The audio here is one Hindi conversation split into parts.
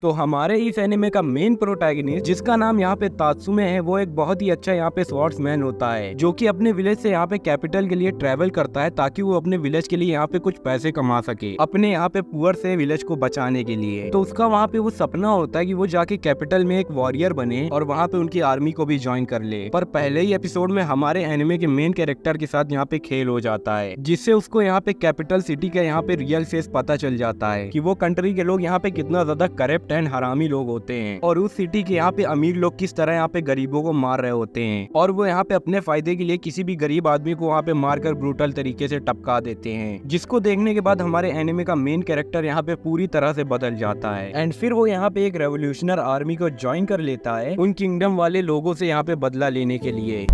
तो हमारे इस एनिमे का मेन प्रोटैगनिस्ट जिसका नाम यहाँ पे तात्सुमे है, वो एक बहुत ही अच्छा यहाँ पे स्वॉर्ड्समैन होता है जो कि अपने विलेज से यहाँ पे कैपिटल के लिए ट्रैवल करता है ताकि वो अपने विलेज के लिए यहाँ पे कुछ पैसे कमा सके अपने यहाँ पे पुअर से विलेज को बचाने के लिए। तो उसका वहाँ पे वो सपना होता है कि वो जाके कैपिटल में एक वॉरियर बने और वहाँ पे उनकी आर्मी को भी ज्वाइन कर ले। पर पहले ही एपिसोड में हमारे एनिमे के मेन कैरेक्टर के साथ यहाँ पे खेल हो जाता है जिससे उसको यहाँ पे कैपिटल सिटी का यहाँ पे रियल फेस पता चल जाता है कि वो कंट्री के लोग यहाँ पे कितना ज्यादा करप्ट एंड हरामी लोग होते हैं और उस सिटी के यहाँ पे अमीर लोग किस तरह यहाँ पे गरीबों को मार रहे होते हैं और वो यहाँ पे अपने फायदे के लिए किसी भी गरीब आदमी को वहाँ पे मारकर ब्रूटल तरीके से टपका देते हैं, जिसको देखने के बाद हमारे एनिमे का मेन कैरेक्टर यहाँ पे पूरी तरह से बदल जाता है एंड फिर वो यहाँ पे एक रेवोल्यूशनर आर्मी को ज्वाइन कर लेता है उन किंगडम वाले लोगों से यहाँ पे बदला लेने के लिए।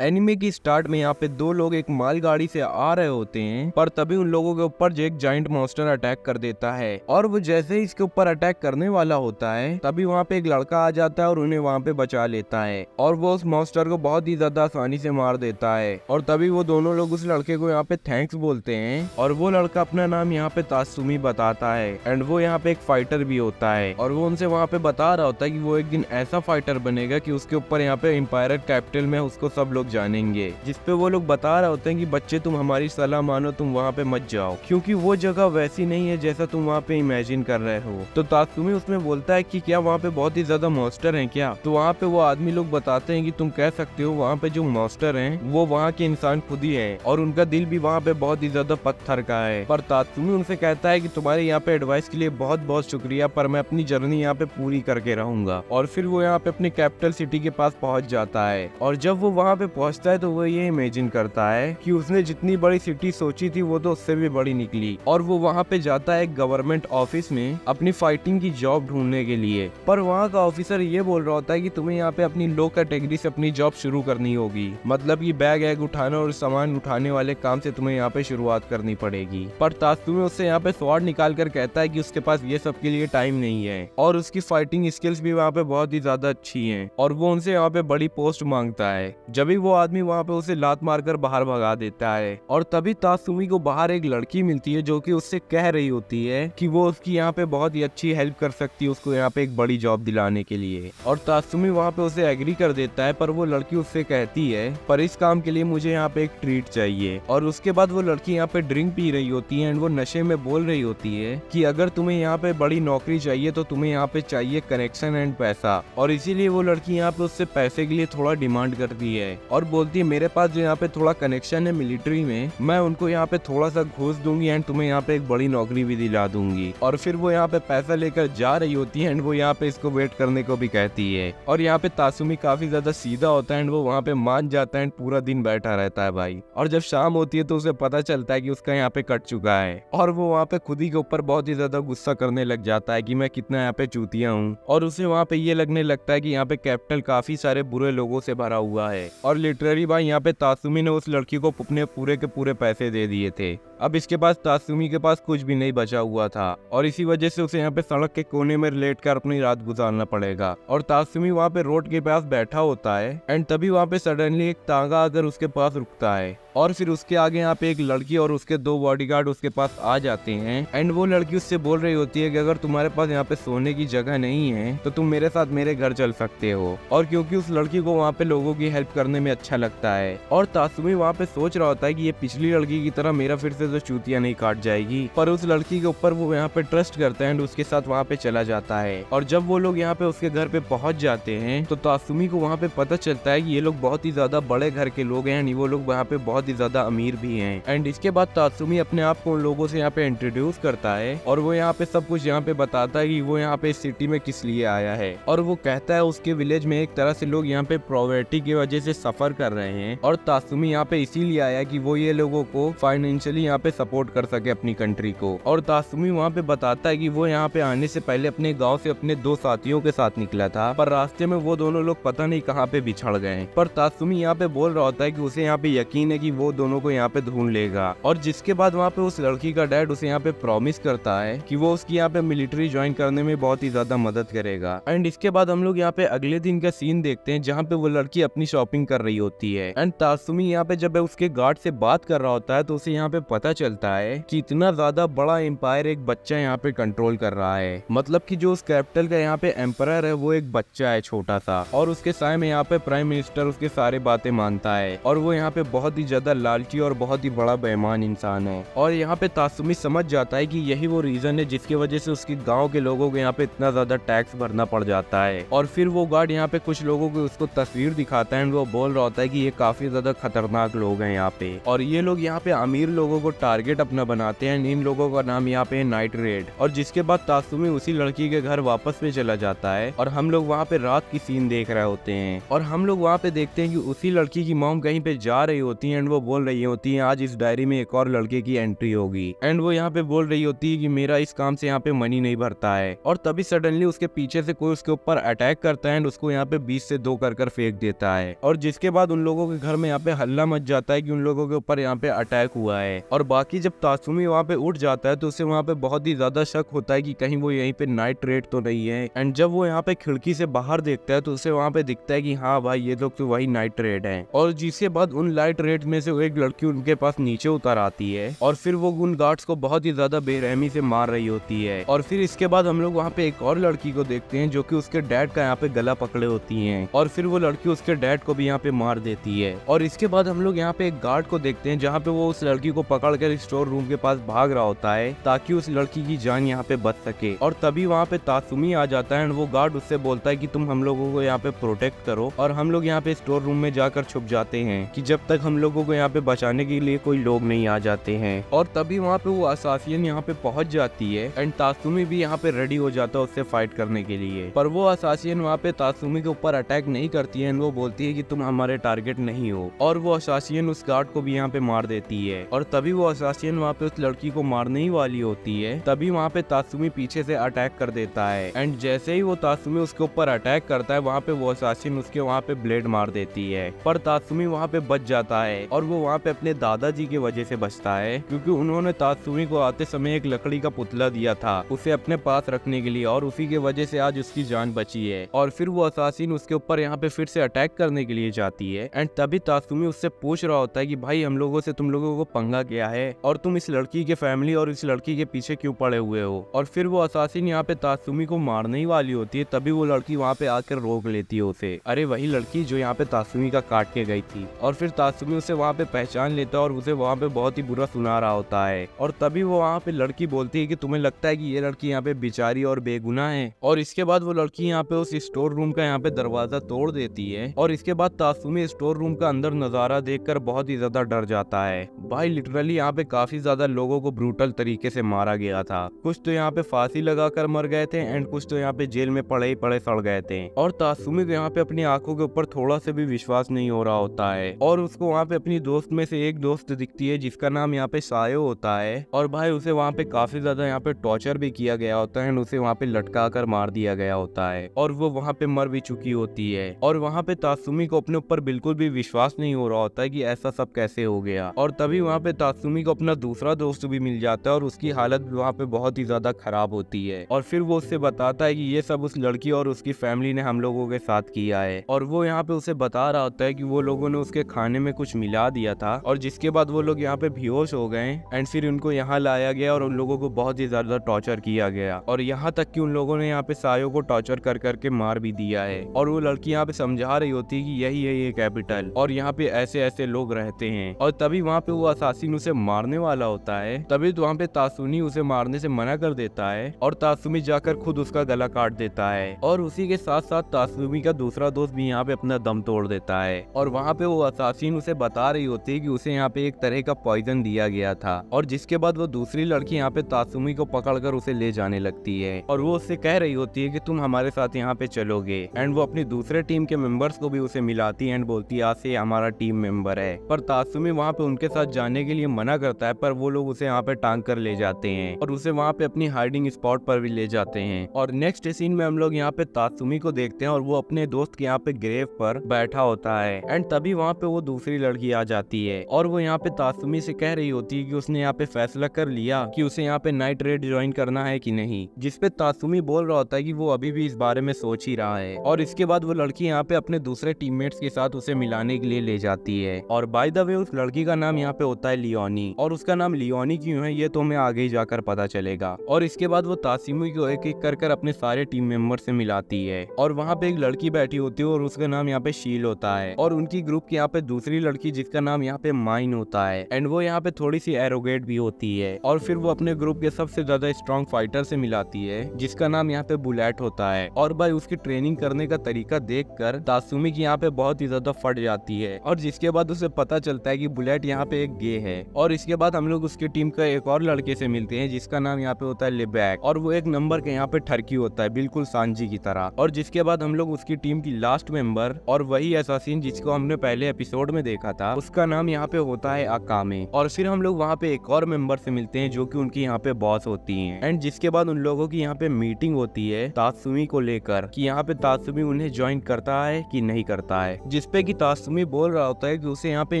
एनिमे की स्टार्ट में यहाँ पे दो लोग एक मालगाड़ी से आ रहे होते हैं पर तभी उन लोगों के ऊपर जो एक जाइंट मॉन्स्टर अटैक कर देता है और वो जैसे ही इसके ऊपर अटैक करने वाला होता है तभी वहाँ पे एक लड़का आ जाता है और उन्हें वहाँ पे बचा लेता है और वो उस मॉन्स्टर को बहुत ही ज्यादा आसानी से मार देता है और तभी वो दोनों लोग उस लड़के को यहाँ पे थैंक्स बोलते हैं और वो लड़का अपना नाम यहाँ पे तात्सुमी बताता है एंड वो यहाँ पे एक फाइटर भी होता है और वो उनसे वहाँ पे बता रहा होता है कि वो एक दिन ऐसा फाइटर बनेगा कि उसके ऊपर यहाँ पे एम्पायर कैपिटल में उसको सब लोग जानेंगे, जिसपे वो लोग बता रहे होते हैं कि बच्चे तुम हमारी सलाह मानो, तुम वहाँ पे मत जाओ क्योंकि वो जगह वैसी नहीं है जैसा तुम वहाँ पे इमेजिन कर रहे हो। तो तात्सुमी उसमें बोलता है कि क्या वहाँ पे बहुत ही ज्यादा मॉन्स्टर हैं क्या? तो वहाँ पे वो आदमी लोग बताते हैं कि तुम कह सकते हो वहाँ पे जो मॉन्स्टर हैं वो वहाँ के इंसान खुद ही हैं और उनका दिल भी वहाँ पे बहुत ही ज्यादा पत्थर का है। पर तात्सुमी उनसे कहता है कि तुम्हारे यहाँ पे एडवाइस के लिए बहुत बहुत शुक्रिया, पर मैं अपनी जर्नी यहाँ पे पूरी करके रहूंगा। और फिर वो यहाँ पे अपनी कैपिटल सिटी के पास पहुँच जाता है और जब वो वहाँ पे पहुँचता है तो वो ये इमेजिन करता है कि उसने जितनी बड़ी सिटी सोची थी वो तो उससे भी बड़ी निकली और वो वहाँ पे जाता है गवर्नमेंट ऑफिस में अपनी फाइटिंग की जॉब ढूंढने के लिए। पर वहाँ का ऑफिसर ये बोल रहा होता है कि तुम्हें यहाँ पे अपनी लो कैटेगरी से अपनी जॉब शुरू करनी होगी, मतलब कि बैग एग उठाने और सामान उठाने वाले काम से तुम्हें यहाँ पे शुरुआत करनी पड़ेगी। पर तात्सुमी उससे यहाँ पे स्वॉर्ड निकाल कर कहता है कि उसके पास ये सब के लिए टाइम नहीं है और उसकी फाइटिंग स्किल्स भी वहाँ पे बहुत ही ज्यादा अच्छी है और वो उनसे यहाँ पे बड़ी पोस्ट मांगता है। जब भी वो आदमी वहाँ पे उसे लात मारकर बाहर भगा देता है और तभी तात्सुमी को बाहर एक लड़की मिलती है जो कि उससे कह रही होती है कि वो उसकी यहाँ पे बहुत ही अच्छी हेल्प कर सकती है उसको यहाँ पे एक बड़ी जॉब दिलाने के लिए। और तात्सुमी वहाँ पे उसे एग्री कर देता है पर वो लड़की उससे कहती है पर इस काम के लिए मुझे यहाँ पे एक ट्रीट चाहिए। और उसके बाद वो लड़की यहाँ पे ड्रिंक पी रही होती है एंड वो नशे में बोल रही होती है कि अगर तुम्हें यहाँ पे बड़ी नौकरी चाहिए तो तुम्हें यहाँ पे चाहिए कनेक्शन एंड पैसा, और इसीलिए वो लड़की यहाँ पे उससे पैसे के लिए थोड़ा डिमांड करती है और बोलती है मेरे पास जो यहाँ पे थोड़ा कनेक्शन है मिलिट्री में, मैं उनको यहाँ पे थोड़ा सा घूस दूंगी एंड तुम्हें यहाँ पे एक बड़ी नौकरी भी दिला दूंगी। और फिर वो यहाँ पे पैसा लेकर जा रही होती है एंड वो यहाँ पे इसको वेट करने को भी कहती है और यहाँ पे तात्सुमी काफी ज्यादा सीधा होता है एंड वो वहाँ पे मान जाता है एंड पूरा दिन बैठा रहता है भाई। और जब शाम होती है तो उसे पता चलता है कि उसका यहाँ पे कट चुका है और वो वहाँ पे खुद ही के ऊपर बहुत ही ज्यादा गुस्सा करने लग जाता है कि मैं कितना यहाँ पे चूतिया हूँ। और उसे वहाँ पे ये लगने लगता है कि यहाँ पे कैपिटल काफी सारे बुरे लोगों से भरा हुआ है और लिटरली भाई यहाँ पे तात्सुमी ने उस लड़की को अपने पूरे के पूरे पैसे दे दिए थे। अब इसके पास तात्सुमी के पास कुछ भी नहीं बचा हुआ था और इसी वजह से उसे यहाँ पे सड़क के कोने में लेट कर अपनी रात गुजारना पड़ेगा। और तात्सुमी वहाँ पे रोड के पास बैठा होता है एंड तभी वहाँ पे सडनली एक तांगा आकर उसके पास रुकता है और फिर उसके आगे यहाँ पे एक लड़की और उसके दो बॉडीगार्ड उसके पास आ जाते हैं एंड वो लड़की उससे बोल रही होती है कि अगर तुम्हारे पास यहाँ पे सोने की जगह नहीं है तो तुम मेरे साथ मेरे घर चल सकते हो। और क्योंकि उस लड़की को वहाँ पे लोगों की हेल्प करने में अच्छा लगता है और तात्सुमी वहाँ पे सोच रहा होता है कि ये पिछली लड़की की तरह मेरा फिर से तो चूतिया नहीं काट जाएगी, पर उस लड़की के ऊपर वो यहाँ पे ट्रस्ट करता है एंड उसके साथ वहाँ पे चला जाता है। और जब वो लोग यहाँ पे उसके घर पे पहुंच जाते हैं तो तात्सुमी को वहाँ पे पता चलता है कि ये लोग बहुत ही ज्यादा बड़े घर के लोग हैं, वो लोग वहाँ पे बहुत ही ज्यादा अमीर भी हैं। एंड इसके बाद तात्सुमी अपने आप को उन लोगों से यहाँ पे इंट्रोड्यूस करता है और वो यहाँ पे सब कुछ यहाँ पे बताता है कि वो यहाँ पे सिटी में किस लिए आया है। और वो कहता है उसके विलेज में एक तरह से लोग यहाँ पे पॉवर्टी की वजह से सफर कर रहे हैं और तात्सुमी यहाँ पे इसीलिए आया कि वो ये लोगों को फाइनेंशियली यहाँ पे सपोर्ट कर सके अपनी कंट्री को। और तात्सुमी वहाँ पे बताता है कि वो यहाँ पे आने से पहले अपने गाँव से अपने दो साथियों के साथ निकला था पर रास्ते में वो दोनों लोग पता नहीं कहाँ पे बिछड़ गए। पर तात्सुमी यहाँ पे बोल रहा होता है कि उसे यहाँ पे यकीन है कि वो दोनों को यहाँ पे ढूंढ लेगा। और जिसके बाद वहाँ पे उस लड़की का डैड उसे यहाँ पे प्रॉमिस करता है कि वो उसकी यहाँ पे मिलिट्री ज्वाइन करने में बहुत ही ज्यादा मदद करेगा। एंड इसके बाद हम लोग यहाँ पे अगले दिन का सीन देखते हैं जहाँ पे वो लड़की अपनी शॉपिंग कर रही होती है। एंड तासुमी यहाँ पे जब उसके गार्ड से बात कर रहा होता है तो उसे यहाँ पे पता चलता है कि इतना ज्यादा बड़ा एम्पायर एक बच्चा यहाँ पे कंट्रोल कर रहा है। मतलब कि जो उस कैपिटल का यहाँ पे एम्परर है वो एक बच्चा है छोटा सा, और उसके साय में यहाँ पे प्राइम मिनिस्टर उसके सारे बातें मानता है, और वो यहाँ पे बहुत ही ज्यादा लालची और बहुत ही बड़ा बेईमान इंसान है। और यहाँ पे तासुमी समझ जाता है कि यही वो रीजन है जिसकी वजह से उसके गाँव के लोगों को यहाँ पे इतना ज्यादा टैक्स भरना पड़ जाता है। और फिर वो गार्ड यहाँ पे कुछ लोगों को उसको तस्वीर दिखाता है, वो बोल रहा होता है कि ये काफी ज्यादा खतरनाक लोग हैं यहाँ पे, और ये लोग यहाँ पे अमीर लोगों को टारगेट अपना बनाते हैं। इन लोगों का नाम यहाँ पे नाइट रेड। और जिसके बाद तासुमी उसी लड़की के घर वापस में चला जाता है, और हम लोग वहाँ पे रात की सीन देख रहे होते हैं, और हम लोग वहाँ पे देखते हैं कि उसी लड़की की मॉम कहीं पे जा रही होती है, एंड वो बोल रही होती है आज इस डायरी में एक और लड़के की एंट्री होगी। एंड वो यहाँ पे बोल रही होती है कि मेरा इस काम से यहाँ पे मनी नहीं भरता है। और तभी सडनली उसके पीछे से कोई उसके ऊपर अटैक करता है, एंड उसको यहाँ पे 20 से 2 कर फेंक देता है। और जिसके बाद उन लोगों के घर में यहाँ पे हल्ला मच जाता है कि उन लोगों के ऊपर यहाँ पे अटैक हुआ है। और बाकी जब तासुमी वहाँ पे उठ जाता है तो उसे वहाँ पे बहुत ही ज्यादा शक होता है कि कहीं वो यहीं पे नाइट रेड तो नहीं है। एंड जब वो यहाँ पे खिड़की से बाहर देखता है तो उसे वहाँ पे दिखता है कि हाँ भाई ये लोग तो वही नाइट रेड है। और जिसके बाद उन नाइट रेड में से एक लड़की उनके पास नीचे उतर आती है, और फिर वो उन गार्ड्स को बहुत ही ज्यादा बेरहमी से मार रही होती है। और फिर इसके बाद हम लोग वहाँ पे एक और लड़की को देखते हैं जो कि उसके डैड का यहाँ पे गला पकड़े होती है, और फिर वो लड़की उसके डैड को भी यहाँ पे मार देती है। और इसके बाद हम लोग यहाँ पे एक गार्ड को देखते हैं जहाँ पे वो उस लड़की को पकड़कर स्टोर रूम के पास भाग रहा होता है ताकि उस लड़की की जान यहाँ पे बच सके। और तभी वहाँ पे तासुमी आ जाता है, वो गार्ड उससे बोलता है कि तुम हम लोगों को यहाँ पे प्रोटेक्ट करो, और हम लोग यहाँ पे स्टोर रूम में जाकर छुप जाते हैं कि जब तक हम लोगों को यहाँ पे बचाने के लिए कोई लोग नहीं आ जाते हैं। और तभी वहाँ पे वो असासियन यहाँ पे पहुंच जाती है, एंड तासुमी भी यहाँ पे रेडी हो जाता है उससे फाइट करने के लिए। पर वो असासियन वहाँ पे तासुमी के ऊपर अटैक नहीं करती है, वो बोलती है कि तुम हमारे टारगेट नहीं हो, और वो असासियन उस गार्ड को भी यहाँ पे मार देती है। और तभी वो असासियन वहाँ पे उस लड़की को मारने ही वाली होती है, तभी वहाँ पे तासुमी पीछे से अटैक कर देता है। एंड जैसे ही वो तासुमी उसके ऊपर अटैक करता है वहाँ पे वो असासिन उसके वहाँ पे ब्लेड मार देती है, पर तासुमी वहाँ पे बच जाता है। और वो वहाँ पे अपने दादाजी की वजह से बचता है, क्योंकि उन्होंने तासुमी को आते समय एक लकड़ी का पुतला दिया था उसे अपने पास रखने के लिए, और उसी की वजह से आज उसकी जान बची है। और फिर वो असासिन उसके ऊपर यहाँ पे फिर से अटैक करने के लिए जाती है, एंड तभी तासुमी उससे पूछ रहा होता है कि भाई हम लोगों से तुम लोगों को पंगा क्या है, और तुम इस लड़की के फैमिली और इस लड़की के पीछे क्यों पड़े हुए हो। और फिर वो असासिन यहाँ पे तासुमी को मारने ही वाली होती है, तभी वो लड़की वहाँ पे आकर रोक लेती है उसे। अरे वही लड़की जो यहाँ पे तासुमी का काट के गई थी। और फिर तासुमी उसे वहाँ पे पहचान लेता है और उसे वहाँ पे बहुत ही बुरा सुना रहा होता है। और तभी वो वहाँ पे लड़की बोलती है कि तुम्हें लगता है कि ये लड़की यहाँ पे बेचारी और बेगुनाह है। और इसके बाद वो लड़की यहाँ पे उस स्टोर रूम का यहाँ पे दरवाजा तोड़ देती है, और इसके बाद तासुमी स्टोर रूम का अंदर नजारा देखकर बहुत ही ज्यादा डर जाता है। भाई लिटरली यहाँ पे काफी ज्यादा लोगों को ब्रूटल तरीके से मारा गया था। कुछ तो यहाँ पे फांसी लगाकर मर गए थे, एंड कुछ तो यहाँ पे जेल में पड़े ही पड़े सड़ गए थे। और तासुमी को यहाँ पे अपनी आंखों के ऊपर थोड़ा से भी विश्वास नहीं हो रहा होता है, और उसको वहाँ पे अपनी दोस्त में से एक दोस्त दिखती है जिसका नाम यहाँ पे सायो होता है। और भाई उसे वहाँ पे काफी ज्यादा यहाँ पे टॉर्चर भी किया गया होता है, उसे वहाँ पे लटका कर मार दिया गया होता है, और वो वहाँ पे मर भी चुकी होती है। और वहाँ पे तासुमी को अपने ऊपर बिल्कुल भी विश्वास नहीं हो रहा होता है कि ऐसा सब कैसे हो गया। और तभी वहाँ पे तासुमी को अपना दूसरा दोस्त भी मिल जाता है, और उसकी हालत भी वहाँ पे बहुत ही ज्यादा खराब होती है। और फिर वो उससे बताता है कि ये सब उस लड़की और उसकी फैमिली ने हम लोगों के साथ किया है। और वो यहाँ पे उसे बता रहा होता है कि वो लोगों ने उसके खाने में कुछ मिला दिया था, और जिसके बाद वो लोग यहाँ पे बेहोश हो गए, एंड फिर उनको यहाँ लाया गया और उन लोगों को बहुत ही ज्यादा टॉर्चर किया गया। और यहाँ तक कि उन लोगों ने यहाँ पे सायो को टॉर्चर कर करके मार भी दिया है। और वो लड़की यहाँ पे समझा रही होती है कि यही है ये कैपिटल, और यहाँ पे ऐसे ऐसे लोग रहते हैं। और तभी वहाँ पे वो असासिन उसे मारने वाला होता है, तभी तो वहाँ पे तासुमी उसे मारने से मना कर देता है, और तासुमी जाकर खुद उसका गला काट देता है। और उसी के साथ साथ तासुमी का दूसरा दोस्त भी यहाँ पे अपना दम तोड़ देता है। और वहाँ पे वो असासिन उसे बता रही होती है कि उसे यहाँ पे एक तरह का पॉइजन दिया गया था। और जिसके बाद वो दूसरी लड़की यहाँ पे तासुमी को पकड़कर उसे ले जाने लगती है, और वो उससे कह रही होती है कि तुम हमारे साथ यहाँ पे चलोगे। एंड वो अपनी दूसरे टीम के मेंबर्स को भी उसे मिलाती है, एंड बोलती है आज से हमारा टीम मेंबर है। पर तासुमी वहाँ पे उनके साथ जाने के लिए मना करता है, पर वो लोग उसे यहाँ पे टांग कर ले जाते हैं, और उसे वहाँ पे अपनी हाइडिंग स्पॉट पर भी ले जाते हैं। और नेक्स्ट सीन में हम लोग यहाँ पे तासुमी को देखते हैं, और वो अपने दोस्त के यहाँ पे ग्रेव पर बैठा होता है। एंड तभी वहाँ पे वो दूसरी लड़की आ जाती है और वो यहाँ पे तासुमी से कह रही होती है कि उसने यहाँ पे फैसला कर लिया कि उसे यहाँ पे नाइट रेड ज्वाइन करना है कि नहीं, जिसपे तासुमी बोल रहा होता है कि वो अभी भी इस बारे में सोच ही रहा है। और इसके बाद वो लड़की यहाँ पे अपने दूसरे टीममेट्स के साथ उसे मिलाने के लिए ले जाती है। और बाय द वे उस लड़की का नाम यहाँ पे होता है लियोनी, और उसका नाम लियोनी क्यों है ये तो हमें आगे ही जाकर पता चलेगा। और इसके बाद वो तासुमी को एक एक कर अपने सारे टीम मेंबर से मिलाती है और वहाँ पे एक लड़की बैठी होती है और उसका नाम यहाँ पे शील होता है, और उनकी ग्रुप की यहाँ पे दूसरी लड़की जिसका नाम यहाँ पे माइन होता है, एंड वो यहाँ पे थोड़ी सी एरोगेट भी होती है। और फिर वो अपने ग्रुप के सबसे ज्यादा स्ट्रॉन्ग फाइटर से मिलाती है जिसका नाम यहाँ पे बुलेट होता है। और भाई उसकी ट्रेनिंग करने का तरीका देखकर तासुमी की यहाँ पे बहुत ही ज्यादा फट जाती है, और जिसके बाद उसे पता चलता है कि बुलेट यहाँ पे एक गे है। और इसके बाद हम लोग उसकी टीम का एक और लड़के से मिलते हैं जिसका नाम यहाँ पे होता है लिबैक, और वो एक नंबर के यहाँ पे ठरकी होता है बिल्कुल सांजी की तरह। और जिसके बाद हम लोग उसकी टीम की लास्ट मेंबर और वही असैसिन जिसको हमने पहले एपिसोड में देखा था उसका नाम यहाँ पे होता है अकामे। और फिर हम लोग वहाँ पे एक और मेंबर से मिलते हैं जो कि उनकी यहाँ पे बॉस होती हैं। एंड जिसके बाद उन लोगों की यहाँ पे मीटिंग होती है तासुमी को लेकर कि यहाँ पे तासुमी उन्हें ज्वाइन करता है कि नहीं करता है, जिसपे कि तासुमी बोल रहा होता है कि उसे यहाँ पे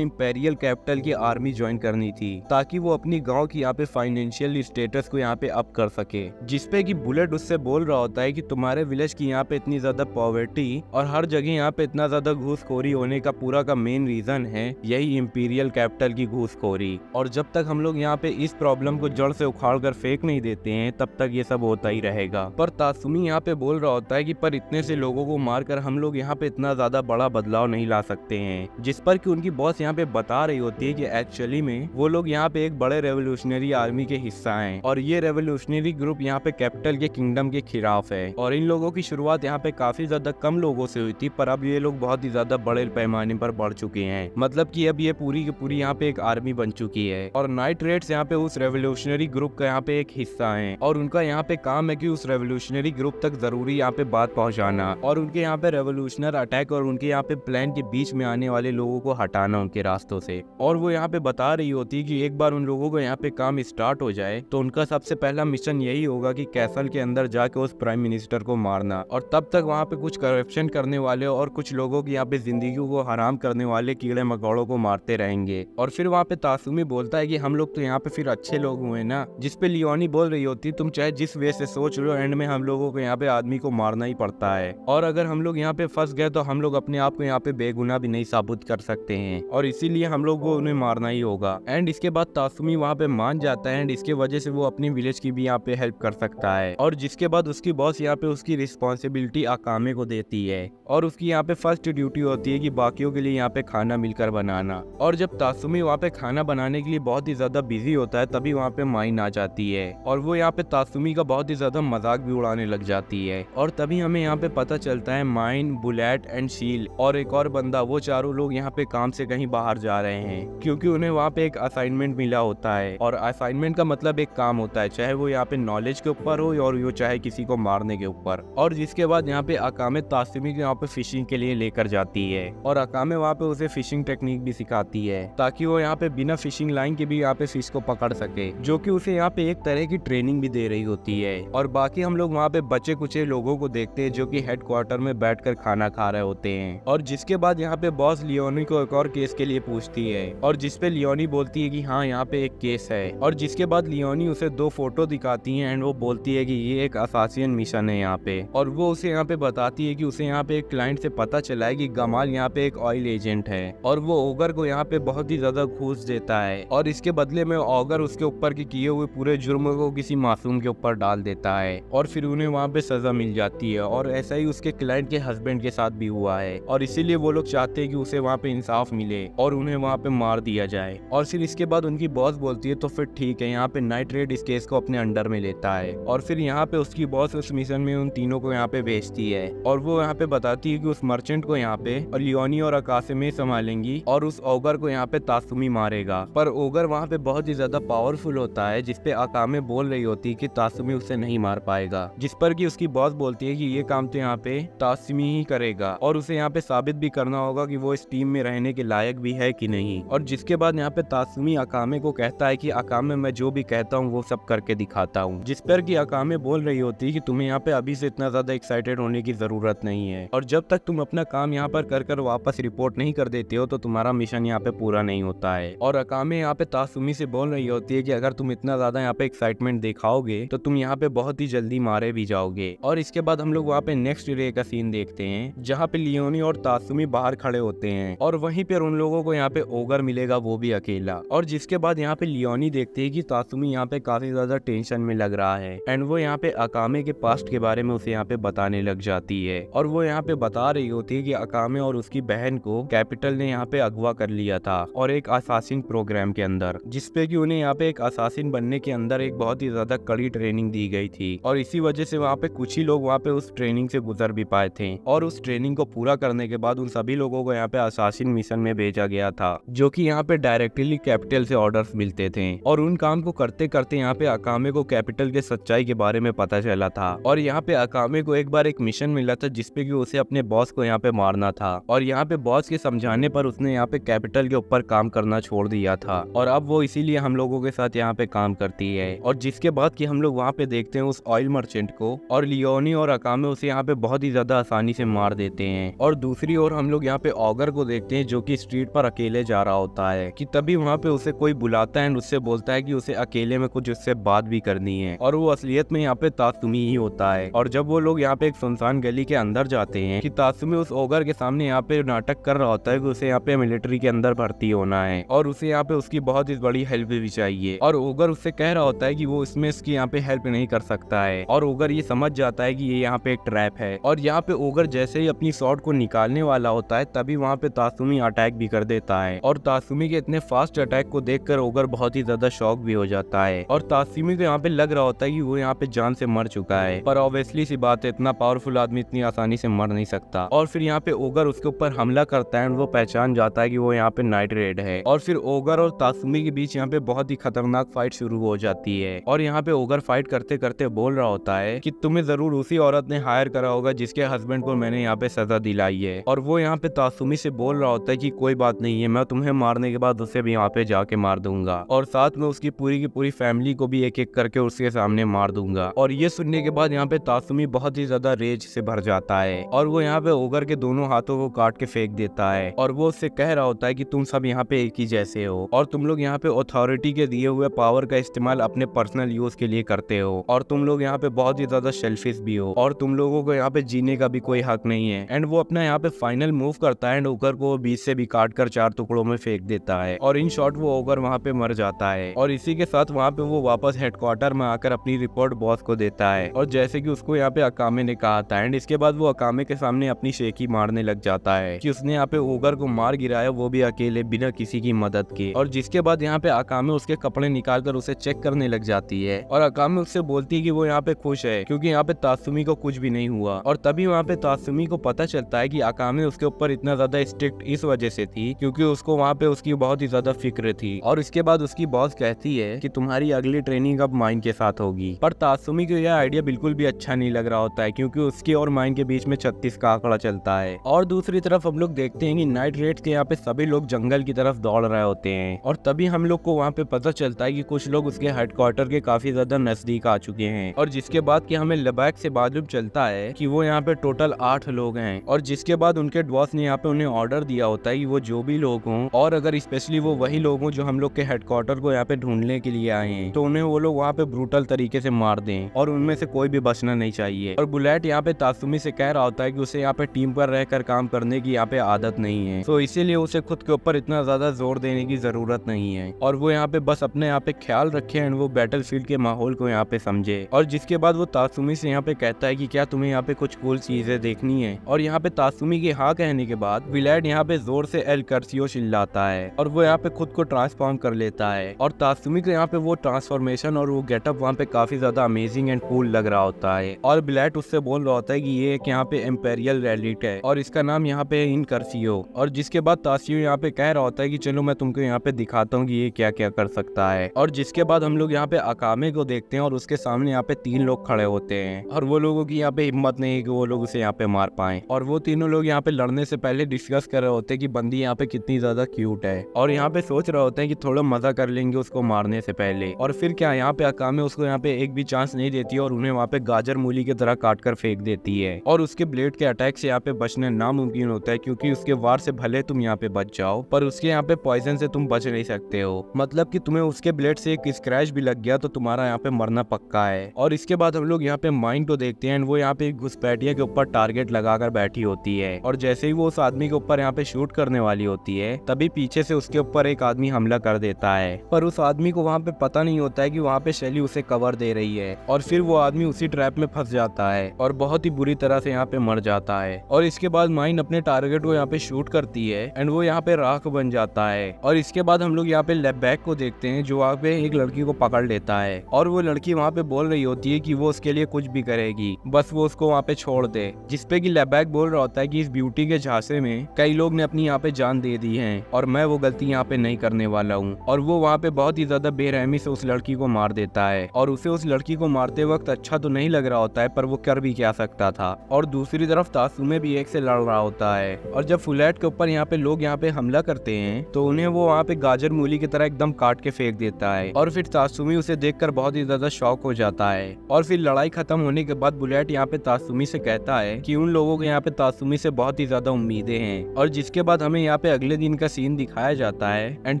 इंपेरियल कैपिटल की आर्मी ज्वाइन करनी थी ताकि वो अपनी गाँव की यहाँ पे फाइनेंशियल स्टेटस को यहाँ पे अप कर सके। जिसपे कि बुलेट उससे बोल रहा होता है कि तुम्हारे विलेज की यहाँ पे इतनी ज्यादा पॉवर्टी और हर जगह यहाँ पे इतना ज्यादा घूसखोरी होने का पूरा का मेन रीजन है यही इंपीरियल कैपिटल की घूसखोरी, और जब तक हम लोग यहाँ पे इस प्रॉब्लम को जड़ से उखाड़ कर फेंक नहीं देते हैं तब तक ये सब होता ही रहेगा। पर तासुमी यहाँ पे बोल रहा होता है कि पर इतने से लोगों को मारकर हम लोग यहाँ पे इतना ज्यादा बड़ा बदलाव नहीं ला सकते हैं, जिस पर कि उनकी बॉस यहाँ पे बता रही होती है कि एक्चुअली में वो लोग यहाँ पे एक बड़े रेवोल्यूशनरी आर्मी के हिस्सा हैं और ये रेवोल्यूशनरी ग्रुप यहाँ पे कैपिटल के किंगडम के खिलाफ है। और इन लोगों की शुरुआत यहाँ पे काफी ज्यादा कम लोगों से हुई थी पर अब ये लोग बहुत ही ज्यादा बड़े पैमाने पर बढ़ चुके हैं, मतलब कि अब ये पूरी की पूरी यहाँ पे एक आर्मी बन चुकी है। और नाइट रेड्स यहाँ पे उस रेवोल्यूशनरी ग्रुप का यहाँ पे एक हिस्सा है और उनका यहाँ पे काम है कि उस रेवोल्यूशनरी ग्रुप तक जरूरी यहाँ पे बात पहुँचाना और उनके यहाँ पे रेवोल्यूशनर अटैक और उनके यहाँ पे प्लान के बीच में आने वाले लोगों को हटाना उनके रास्तों से। और वो यहाँ पे बता रही होती है कि एक बार उन लोगों को यहाँ पे काम स्टार्ट हो जाए तो उनका सबसे पहला मिशन यही होगा कि कैसल के अंदर जाके उस प्राइम मिनिस्टर को मारना, और तब तक वहाँ पे कुछ करप्शन करने वाले और कुछ लोगों की यहाँ पे जिंदगी को हराम करने वाले कीड़े मकोड़ों को मारते रहेंगे। और फिर वहाँ पे तासुमी बोलता है कि हम लोग तो यहाँ पे फिर अच्छे लोग हुए ना, जिसपे लियोनी बोल रही होती तुम चाहे जिस वे से सोच लो एंड में हम लोगों को यहाँ पे आदमी को मारना ही पड़ता है, और अगर हम लोग यहाँ पे फंस गए तो हम लोग अपने आप को यहाँ पे बेगुनाह भी नहीं साबित कर सकते हैं और इसीलिए हम लोग को उन्हें मारना ही होगा। एंड इसके बाद तासुमी वहाँ पे मान जाता है एंड इसके वजह से वो अपनी विलेज की भी यहाँ पे हेल्प कर सकता है। और जिसके बाद उसकी बॉस यहाँ पे उसकी रिस्पॉन्सिबिलिटी अकामे को देती है और उसकी यहाँ पे फर्स्ट ड्यूटी होती है कि बाकियों के लिए यहाँ पे खाना मिलकर बनाना। और जब तासुमी वहाँ पे खाना बनाने के लिए बहुत ही ज्यादा बिजी होता है तभी वहाँ पे माइन आ जाती है और वो यहाँ पे तासुमी का बहुत ही ज्यादा मजाक भी उड़ाने लग जाती है। और तभी हमें यहाँ पे पता चलता है माइन, बुलेट एंड शील और एक और बंदा वो चारों लोग यहाँ पे काम से कहीं बाहर जा रहे हैं क्योंकि उन्हें वहाँ पे एक असाइनमेंट मिला होता है। और असाइनमेंट का मतलब एक काम होता है, चाहे वो यहाँ पे नॉलेज के ऊपर हो और वो चाहे किसी को मारने के ऊपर। और जिसके बाद यहाँ पे अकामे तासुमी को यहाँ पे फिशिंग के लिए लेकर जाती है और अकामे वहाँ पे उसे फिशिंग टेक्निक भी सिखाती है ताकि वो यहाँ पे बिना फिशिंग लाइन के भी यहाँ पे फिश को पकड़ सके, जो कि उसे यहाँ पे एक तरह की ट्रेनिंग भी दे रही होती है। और बाकी हम लोग वहाँ पे बचे कुचे लोगों को देखते हैं जो कि हेडक्वार्टर में बैठकर खाना खा रहे होते हैं। और जिसके बाद यहाँ पे बॉस लियोनी को एक और केस के लिए पूछती है और जिसपे लियोनी बोलती है कि हाँ यहाँ पे एक केस है। और जिसके बाद लियोनी उसे 2 फोटो दिखाती है एंड वो बोलती है कि ये एक असासियन मिशन है यहाँ पे। और वो उसे यहाँ पे बताती है कि उसे यहाँ पे एक क्लाइंट से पता चला है कि गमाल यहाँ पे एक ऑयल एजेंट है और वो ओगर को यहाँ पे बहुत ही ज्यादा घूस देता है और इसके बदले में ओगर उसके ऊपर के किए हुए पूरे जुर्म को किसी मासूम के ऊपर डाल देता है और फिर उन्हें वहाँ पे सजा मिल जाती है। और ऐसा ही उसके क्लाइंट के हस्बैंड के साथ भी हुआ है और इसीलिए वो लोग चाहते हैं कि उसे वहाँ पे इंसाफ मिले और उन्हें वहाँ पे मार दिया जाए। और फिर इसके बाद उनकी बॉस बोलती है तो फिर ठीक है, यहाँ पे नाइट रेड इस केस को अपने अंडर में लेता है। और फिर यहाँ पे उसकी बॉस उस मिशन में उन तीनों को यहाँ पे भेजती है और वो यहाँ पे बताती है कि उस मर्चेंट को यहाँ पे और लियोनी और अकासे संभालेंगी और उस ओगर को यहाँ पे तासुमी मारेगा। पर ओगर वहाँ पे बहुत ही ज्यादा पावरफुल होता है जिसपे अकामे बोल रही होती है कि तासुमी उसे नहीं मार पाएगा, जिस पर कि उसकी बॉस बोलती है कि ये काम तो यहाँ पे तासुमी ही करेगा और उसे यहाँ पे साबित भी करना होगा कि वो इस टीम में रहने के लायक भी है कि नहीं। और जिसके बाद यहाँ पे तासुमी अकामे को कहता है कि अकामे मैं जो भी कहता हूँ वो सब करके दिखाता हूँ, जिस पर कि अकामे बोल रही होती है कि तुम्हें यहाँ पे अभी से इतना ज्यादा एक्साइटेड होने की जरूरत नहीं है और जब तक तुम अपना काम यहाँ पर कर वापस रिपोर्ट नहीं कर देते हो तो तुम्हारा तुम्हारा मिशन यहाँ पे पूरा नहीं होता है। और अकामे यहाँ पे तासुमी से बोल रही होती है कि अगर तुम इतना ज्यादा यहाँ पे एक्साइटमेंट दिखाओगे तो तुम यहाँ पे बहुत ही जल्दी मारे भी जाओगे। और इसके बाद हम लोग वहाँ पे नेक्स्ट डे का सीन देखते हैं जहाँ पे लियोनी और तासुमी बाहर खड़े होते हैं और वहीं पर उन लोगों को यहाँ पे ओगर मिलेगा, वो भी अकेला। और जिसके बाद यहाँ पे लियोनी देखती है कि तासुमी यहाँ पे काफी ज्यादा टेंशन में लग रहा है एंड वो यहाँ पे अकामे के पास्ट के बारे में उसे यहाँ पे बताने लग जाती है। और वो यहाँ पे बता रही होती है कि अकामे और उसकी बहन को कैपिटल ने यहाँ पे अगवा कर लिया था और एक असासिन प्रोग्राम के अंदर, जिसपे कि उन्हें यहाँ पे एक असासिन बनने के अंदर एक बहुत ही ज्यादा कड़ी ट्रेनिंग दी गई थी और इसी वजह से वहाँ पे कुछ ही लोग वहाँ पे उस ट्रेनिंग से गुजर भी पाए थे। और उस ट्रेनिंग को पूरा करने के बाद उन सभी लोगों को यहाँ पे असासिन मिशन में भेजा गया था, जो कि यहाँ पे डायरेक्टली कैपिटल से ऑर्डर्स मिलते थे। और उन काम को करते करते यहाँ पे अकामे को कैपिटल के सच्चाई के बारे में पता चला था और यहाँ पे अकामे को एक बार एक मिशन मिला था जिसपे कि उसे अपने बॉस को यहाँ पे मारना था। और यहाँ पे बॉस के समझाने पर उसने यहाँ पे कैपिटल के ऊपर काम करना छोड़ दिया था और अब वो इसीलिए हम लोगों के साथ यहाँ पे काम करती है। और जिसके बाद कि हम लोग वहाँ पे देखते हैं उस ऑयल मर्चेंट को और लियोनी और अकामे उसे यहाँ पे बहुत ही ज्यादा आसानी से मार देते हैं। और दूसरी ओर हम लोग यहाँ पे ऑगर को देखते हैं जो कि स्ट्रीट पर अकेले जा रहा होता है कि तभी वहाँ पे उसे कोई बुलाता है एंड उससे बोलता है कि उसे अकेले में कुछ उससे बात भी करनी है। और वो असलियत में यहाँ पे तासुमी ही होता है। और जब वो लोग यहाँ पे एक सुनसान गली के अंदर जाते हैं कि तासुमी उस ओगर के सामने यहाँ पे नाटक कर रहा होता है कि उसे यहाँ पे मिलिट्री के अंदर भर्ती होना है और उसे यहाँ पे उसकी बहुत ही बड़ी हेल्प भी चाहिए। और ओगर उससे कह रहा होता है कि वो इसमें इसकी यहाँ पे हेल्प नहीं कर सकता है और ओगर ये समझ जाता है कि ये यहाँ पे एक ट्रैप है। और यहाँ पे ओगर जैसे ही अपनी शॉट को निकालने वाला होता है तभी वहाँ पे तासुमी अटैक भी कर देता है और तासुमी के इतने फास्ट अटैक को देखकर ओगर बहुत ही ज्यादा शॉक भी हो जाता है। और तासुमी को यहाँ पे लग रहा होता है कि वो यहाँ पे जान से मर चुका है, पर ऑब्वियसली सी बात है इतना पावरफुल आदमी इतनी आसानी से मर नहीं सकता। और फिर यहाँ पे ओगर उसके ऊपर हमला करता है और वो पहचान जाता है कि वो यहाँ पे नाइट रेड है। और फिर ओगर और तासुमी के बीच यहाँ पे बहुत ही खतरनाक फाइट शुरू हो जाती है। और यहाँ पे ओगर फाइट करते करते बोल रहा होता है कि तुम्हें जरूर उसी औरत ने हायर करा होगा जिसके हस्बैंड को मैंने यहाँ पे सजा दिलाई है। और वो यहाँ पे तासुमी से बोल रहा होता है कि कोई बात नहीं है, मैं तुम्हें मारने के बाद उसे भी यहाँ पे जाके मार दूंगा और साथ में उसकी पूरी की पूरी फैमिली को भी एक एक करके उसके सामने मार दूंगा। और ये सुनने के बाद यहाँ पे तासुमी बहुत ही ज्यादा रेज से भर जाता है और वो यहाँ पे ओगर के दोनों हाथों को काट के फेंक देता है और वो उससे कह रहा होता है कि तुम सब यहाँ पे एक ही जैसे हो और तुम लोग यहाँ पे अथॉरिटी के दिए हुए पावर का इस्तेमाल अपने पर्सनल यूज के लिए करते हो और तुम लोग यहाँ पे बहुत ही ज्यादा सेल्फिश भी हो और तुम लोगों को यहाँ पे जीने का भी कोई हक नहीं है। एंड वो अपना यहाँ पे फाइनल मूव करता है एंड ओगर को बीच से भी काट कर 4 टुकड़ों में फेंक देता है और इन शॉर्ट वो ओगर वहाँ पे मर जाता है। और इसी के साथ वहाँ पे वो वापस हेडक्वार्टर में आकर अपनी रिपोर्ट बॉस को देता है और जैसे कि उसको यहाँ पे अकामे ने कहा था। एंड इसके बाद वो अकामे के सामने अपनी शेखी मारने लग जाता है कि उसने यहाँ पे ओगर को मार गिराया, वो भी अकेले बिना किसी की मदद के। और जिसके बाद यहाँ पे अकामे उसके कपड़े निकाल कर उसे चेक करने लग जाती है और अकामे उससे बोलती है कि वो यहाँ पे खुश है क्योंकि यहाँ पे तासुमी को कुछ भी नहीं हुआ। और तभी वहाँ पे तासुमी को पता चलता है कि अकामे उसके ऊपर इतना ज्यादा स्ट्रिक्ट इस वजह से थी क्योंकि उसको वहाँ पे उसकी बहुत ही ज्यादा फिक्र थी। और इसके बाद उसकी बॉस कहती है कि तुम्हारी अगली ट्रेनिंग अब माइन के साथ होगी। पर तासुमी को यह आइडिया बिल्कुल भी अच्छा नहीं लग रहा होता है क्योंकि उसके और माइन के बीच में 36 का आंकड़ा चलता है। और दूसरी तरफ हम लोग देखते हैं कि नाइट रेड के यहाँ पे सभी लोग जंगल की तरफ दौड़ रहे होते हैं और तभी हम लोग को वहाँ पे पता चलता है कि कुछ लोग उसके हेडक्वार्टर के काफी ज्यादा नजदीक आ चुके हैं। और जिसके बाद कि हमें लबैक से मालूम चलता है कि वो यहाँ पे टोटल 8 लोग हैं और जिसके बाद उनके बॉस ने यहाँ पे उन्हें ऑर्डर दिया होता है कि वो जो भी लोग हों और अगर स्पेशली वो वही लोग हों जो हम लोग के हेडक्वार्टर को यहाँ पे ढूंढने के लिए आए हैं तो उन्हें वो लोग वहाँ पे ब्रूटल तरीके से मार दें और उनमें से कोई भी बचना नहीं चाहिए। और बुलेट यहाँ पे तासुमी से कह रहा होता है कि उसे यहाँ पे टीम पर रहकर काम करने की यहाँ पे आदत नहीं है, तो इसीलिए उसे खुद के ऊपर इतना ज्यादा जोर देने की जरूरत नहीं है और वो यहाँ पे बस अपने यहाँ पे ख्याल रखे एंड वो बैटलफील्ड के माहौल को यहाँ पे समझे। और जिसके बाद वो तासुमी से यहाँ पे कहता है कि क्या तुम्हें यहाँ पे कुछ कूल चीजें देखनी है। और यहाँ पे तासुमी के हाँ कहने के बाद विलेट यहाँ पे जोर से एल कर्सियो चिल्लाता है और वो यहाँ पे खुद को ट्रांसफॉर्म कर लेता है और तासुमी को यहाँ पे वो ट्रांसफॉर्मेशन और वो गेटअप वहाँ पे काफी ज्यादा अमेजिंग एंड कूल लग रहा होता है। और विलेट उससे बोल रहा होता है कि ये एक यहाँ पे इम्पेरियल रैलिट है और इसका नाम यहाँ पे इन कर्सियो। और जिसके बाद तासियो यहाँ पे कह रहा होता है कि चलो मैं तुमको यहाँ पे दिखाता हूँ कि ये क्या क्या कर सकता है। और जिसके बाद हम लोग यहाँ पे अकामे को देखते हैं और उसके सामने यहाँ पे 3 लोग खड़े होते हैं और वो लोगों की यहाँ पे हिम्मत नहीं है कि वो लोग उसे यहाँ पे मार पाए। और वो तीनों लोग यहाँ पे लड़ने से पहले डिस्कस कर रहे होते हैं कि बंदी यहाँ पे कितनी ज्यादा क्यूट है और यहाँ पे सोच रहे होते हैं कि थोड़ा मजा कर लेंगे उसको मारने से पहले। और फिर क्या यहाँ पे अकामे उसको यहाँ पे एक भी चांस नहीं देती और उन्हें वहाँ पे गाजर मूली की तरह काट कर फेंक देती है और उसके ब्लेड के अटैक से यहाँ पे बचना नामुमकिन होता है क्योंकि उसके वार से भले तुम यहाँ यहाँ पे बच जाओ, पर उसके यहाँ पे पॉइजन से तुम बच नहीं सकते हो। मतलब कि तुम्हें उसके ब्लेड से एक स्क्रैच भी लग गया तो तुम्हारा यहाँ पे मरना पक्का है। और इसके बाद हम लोग यहाँ पे माइंड को देखते हैं, वो यहाँ पे एक घुसपैठिया के ऊपर टारगेट लगाकर बैठी होती है, और जैसे ही वो उस आदमी के ऊपर यहाँ पे शूट करने वाली होती है, तभी पीछे से उसके ऊपर एक आदमी हमला कर देता है। पर उस आदमी को वहाँ पे पता नहीं होता है कि वहाँ पे शैली उसे कवर दे रही है, और फिर वो आदमी उसी ट्रैप में फंस जाता है और बहुत ही बुरी तरह से यहाँ पे मर जाता है। और इसके बाद माइन अपने टारगेट को यहाँ पे शूट करती है एंड वो यहाँ पे राख बन जाता है। और इसके बाद हम लोग यहाँ पे लेबैक को देखते हैं, जो वहाँ पे एक लड़की को पकड़ लेता है, और वो लड़की वहाँ पे बोल रही होती है कि वो उसके लिए कुछ भी करेगी, बस वो उसको वहाँ पे छोड़ दे। जिसपे कि लेबैक बोल रहा होता है कि इस ब्यूटी के झांसे में कई लोग ने अपनी यहाँ पे जान दे दी है और मैं वो गलती यहाँ पे नहीं करने वाला हूँ। और वो वहाँ पे बहुत ही ज्यादा बेरहमी से उस लड़की को मार देता है, और उसे उस लड़की को मारते वक्त अच्छा तो नहीं लग रहा होता है, पर वो कर भी क्या सकता था। और दूसरी तरफ तासुमे भी एक से लड़ रहा होता है, और जब फुलेट के ऊपर यहाँ पे लोग यहाँ पे हमला करते हैं तो उन्हें वो वहाँ पे गाजर मूली की तरह एकदम काट के फेंक देता है। और फिर तासुमी उसे देखकर बहुत ही ज्यादा शॉक हो जाता है। और फिर लड़ाई खत्म होने के बाद बुलेट यहाँ पे तासुमी से कहता है कि उन लोगों को यहाँ पे तासुमी से बहुत ही ज्यादा उम्मीदें हैं। और जिसके बाद हमें यहाँ पे अगले दिन का सीन दिखाया जाता है एंड